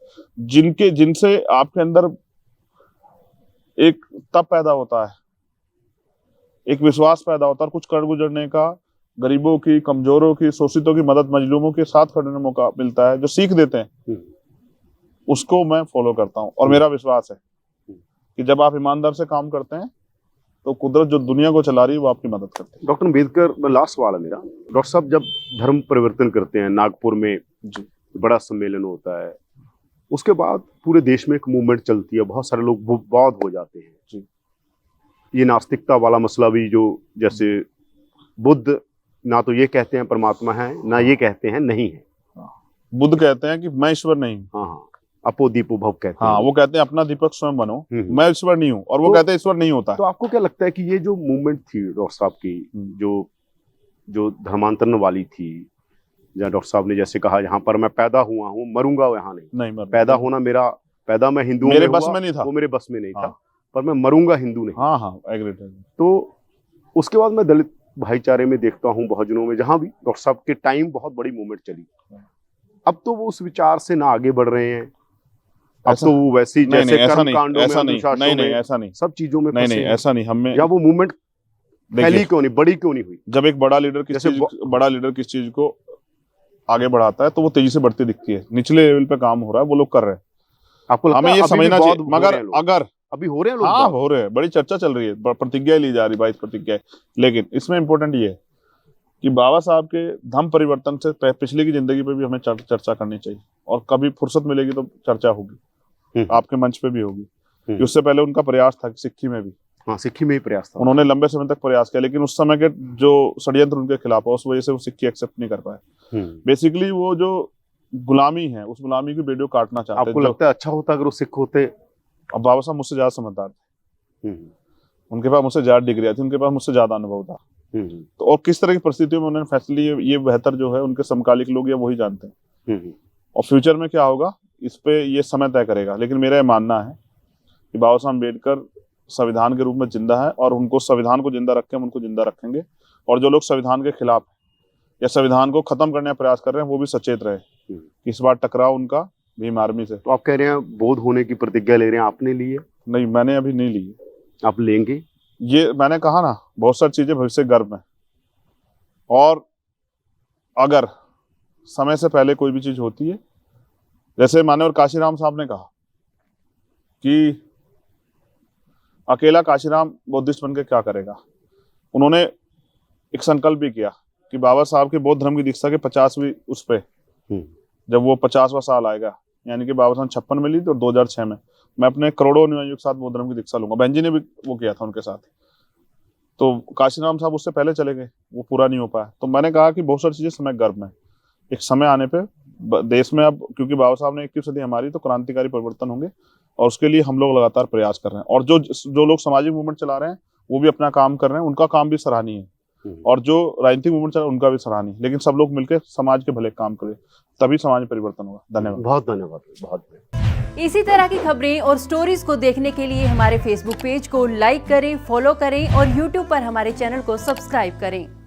B: जिनसे आपके अंदर एक तप पैदा होता है, एक विश्वास पैदा होता है, कुछ कर गुजरने का, गरीबों की, कमजोरों की, शोषितों की मदद, मजलूमों के साथ खड़े होने का मौका मिलता है, जो सीख देते हैं, उसको मैं फॉलो करता हूँ। और मेरा विश्वास है कि जब आप ईमानदार से काम करते हैं, तो कुदरत जो दुनिया को चला रही है वो आपकी मदद करती है।
A: डॉक्टर अम्बेडकर, लास्ट सवाल है मेरा। डॉक्टर साहब, जब धर्म परिवर्तन करते हैं, नागपुर में बड़ा सम्मेलन होता है, उसके बाद पूरे देश में एक मूवमेंट चलती है, बहुत सारे लोग बौद्ध हो जाते हैं जी। ये नास्तिकता वाला मसला भी, जो जैसे बुद्ध ना तो ये कहते हैं परमात्मा है, ना ये कहते हैं नहीं है।
B: बुद्ध कहते हैं कि मैं ईश्वर नहीं हूँ।
A: हाँ, अपो दीपो भव कहते हैं।
B: हाँ, वो कहते हैं अपना दीपक स्वयं बनो, मैं ईश्वर नहीं हूँ, और वो कहते हैं ईश्वर नहीं होता।
A: तो आपको क्या लगता है कि ये जो मूवमेंट थी डॉक्टर साहब की, जो धर्मांतरण वाली थी, जहाँ डॉक्टर साहब ने जैसे कहा, यहाँ पर मैं पैदा हुआ हूँ, मरूंगा यहाँ नहीं, पैदा होना मेरा, पैदा मैं हिंदू
B: मेरे बस में नहीं था,
A: वो मेरे बस में नहीं था, पर मैं मरूंगा हिंदू नहीं।
B: हाँ, एग्री।
A: तो उसके बाद मैं दलित भाईचारे में देखता हूँ, बहुजनों में, जहां भी डॉक्टर साहब के टाइम बहुत बड़ी मूवमेंट चली। अब तो वो उस विचार से ना आगे बढ़ रहे हैं, अब तो वो वैसी जैसे कर्म कांडों में, अनुशासनों में,
B: ऐसा नहीं,
A: सब चीजों में
B: नहीं, ऐसा नहीं। हमें
A: या वो मूवमेंट फैली क्यों नहीं, बड़ी क्यों नहीं हुई?
B: जब एक बड़ा लीडर किस चीज को आगे बढ़ाता है, तो वो तेजी से बढ़ती दिखती है। निचले लेवल पे काम हो रहा है, वो लोग कर रहे हैं, आपको हमें ये समझना चाहिए। मगर अगर
A: अभी हो रहे हैं लोग,
B: हाँ हो रहे हैं, बड़ी चर्चा चल रही है, प्रतिज्ञा ली जा रही, 22 प्रतिज्ञा। लेकिन इसमें इंपॉर्टेंट ये है कि बाबा साहब के धम्म परिवर्तन से पिछले की जिंदगी पे भी हमें चर्चा करनी चाहिए, और कभी फुर्सत मिलेगी तो चर्चा होगी, आपके मंच पे भी होगी। उससे पहले उनका प्रयास था सिक्की में भी,
A: हाँ सिक्की में ही प्रयास था,
B: उन्होंने लंबे समय तक प्रयास किया, लेकिन उस समय के जो षड्यंत्र उनके खिलाफ है, उस वजह से वो सिक्की एक्सेप्ट नहीं कर पाए। बेसिकली वो जो गुलामी है, उस गुलामी की वीडियो काटना चाहते हैं।
A: आपको लगता है अच्छा होता अगर वो सिख होते?
B: अब बाबा साहब मुझसे ज्यादा समझदार थे, उनके पास मुझसे ज्यादा डिग्रियां थी, उनके पास मुझसे ज्यादा अनुभव था। तो और किस तरह की परिस्थितियों में उन्होंने फैसले लिए, ये बेहतर जो है उनके समकालिक लोग या वही जानते हैं। और फ्यूचर में क्या होगा इस पे ये समय तय करेगा। लेकिन मेरा ये मानना है कि बाबा साहब अम्बेडकर संविधान के रूप में जिंदा है, और उनको संविधान को जिंदा रखें, हम उनको जिंदा रखेंगे। और जो लोग संविधान के खिलाफ या संविधान को खत्म करने का प्रयास कर रहे हैं, वो भी सचेत रहे। इस बार टकराव उनका भीम आर्मी से।
A: तो आप कह रहे हैं बौद्ध होने की प्रतिज्ञा ले रहे हैं, आपने ली है?
B: नहीं, मैंने अभी नहीं ली है।
A: आप लेंगे?
B: ये मैंने कहा ना, बहुत सारी चीजें भविष्य गर्भ में, और अगर समय से पहले कोई भी चीज होती है, जैसे माननीय काशीराम साहब ने कहा कि अकेला काशीराम बौद्धिस्ट बनकर क्या करेगा। उन्होंने एक संकल्प भी किया कि बाबा साहब के बौद्ध धर्म की दीक्षा के 50वीं उस पे, जब वो 50वां साल आएगा, यानी कि बाबा साहब 56 में ली थी और 2006 में, मैं अपने करोड़ों अनुयायियों के साथ बौद्ध धर्म की दीक्षा लूंगा। बहन जी ने भी वो किया था उनके साथ। तो काशीराम साहब उससे पहले चले गए, वो पूरा नहीं हो पाया। तो मैंने कहा कि बहुत सारी चीजें समय गर्भ में, एक समय आने पे देश में, अब क्योंकि बाबा साहब ने 21वीं सदी हमारी, तो क्रांतिकारी परिवर्तन होंगे, और उसके लिए हम लोग लगातार प्रयास कर रहे हैं। और जो लोग सामाजिक मूवमेंट चला रहे हैं वो भी अपना काम कर रहे हैं, उनका काम भी सराहनीय है, और जो राजनीतिक मूवमेंट चला उनका भी सराहनीय। लेकिन सब लोग मिलकर समाज के भले काम करें, तभी समाज में परिवर्तन होगा। धन्यवाद।
A: बहुत धन्यवाद। बहुत
C: इसी तरह की खबरें और स्टोरीज को देखने के लिए हमारे फेसबुक पेज को लाइक करें, फॉलो करें, और यूट्यूब पर हमारे चैनल को सब्सक्राइब करें।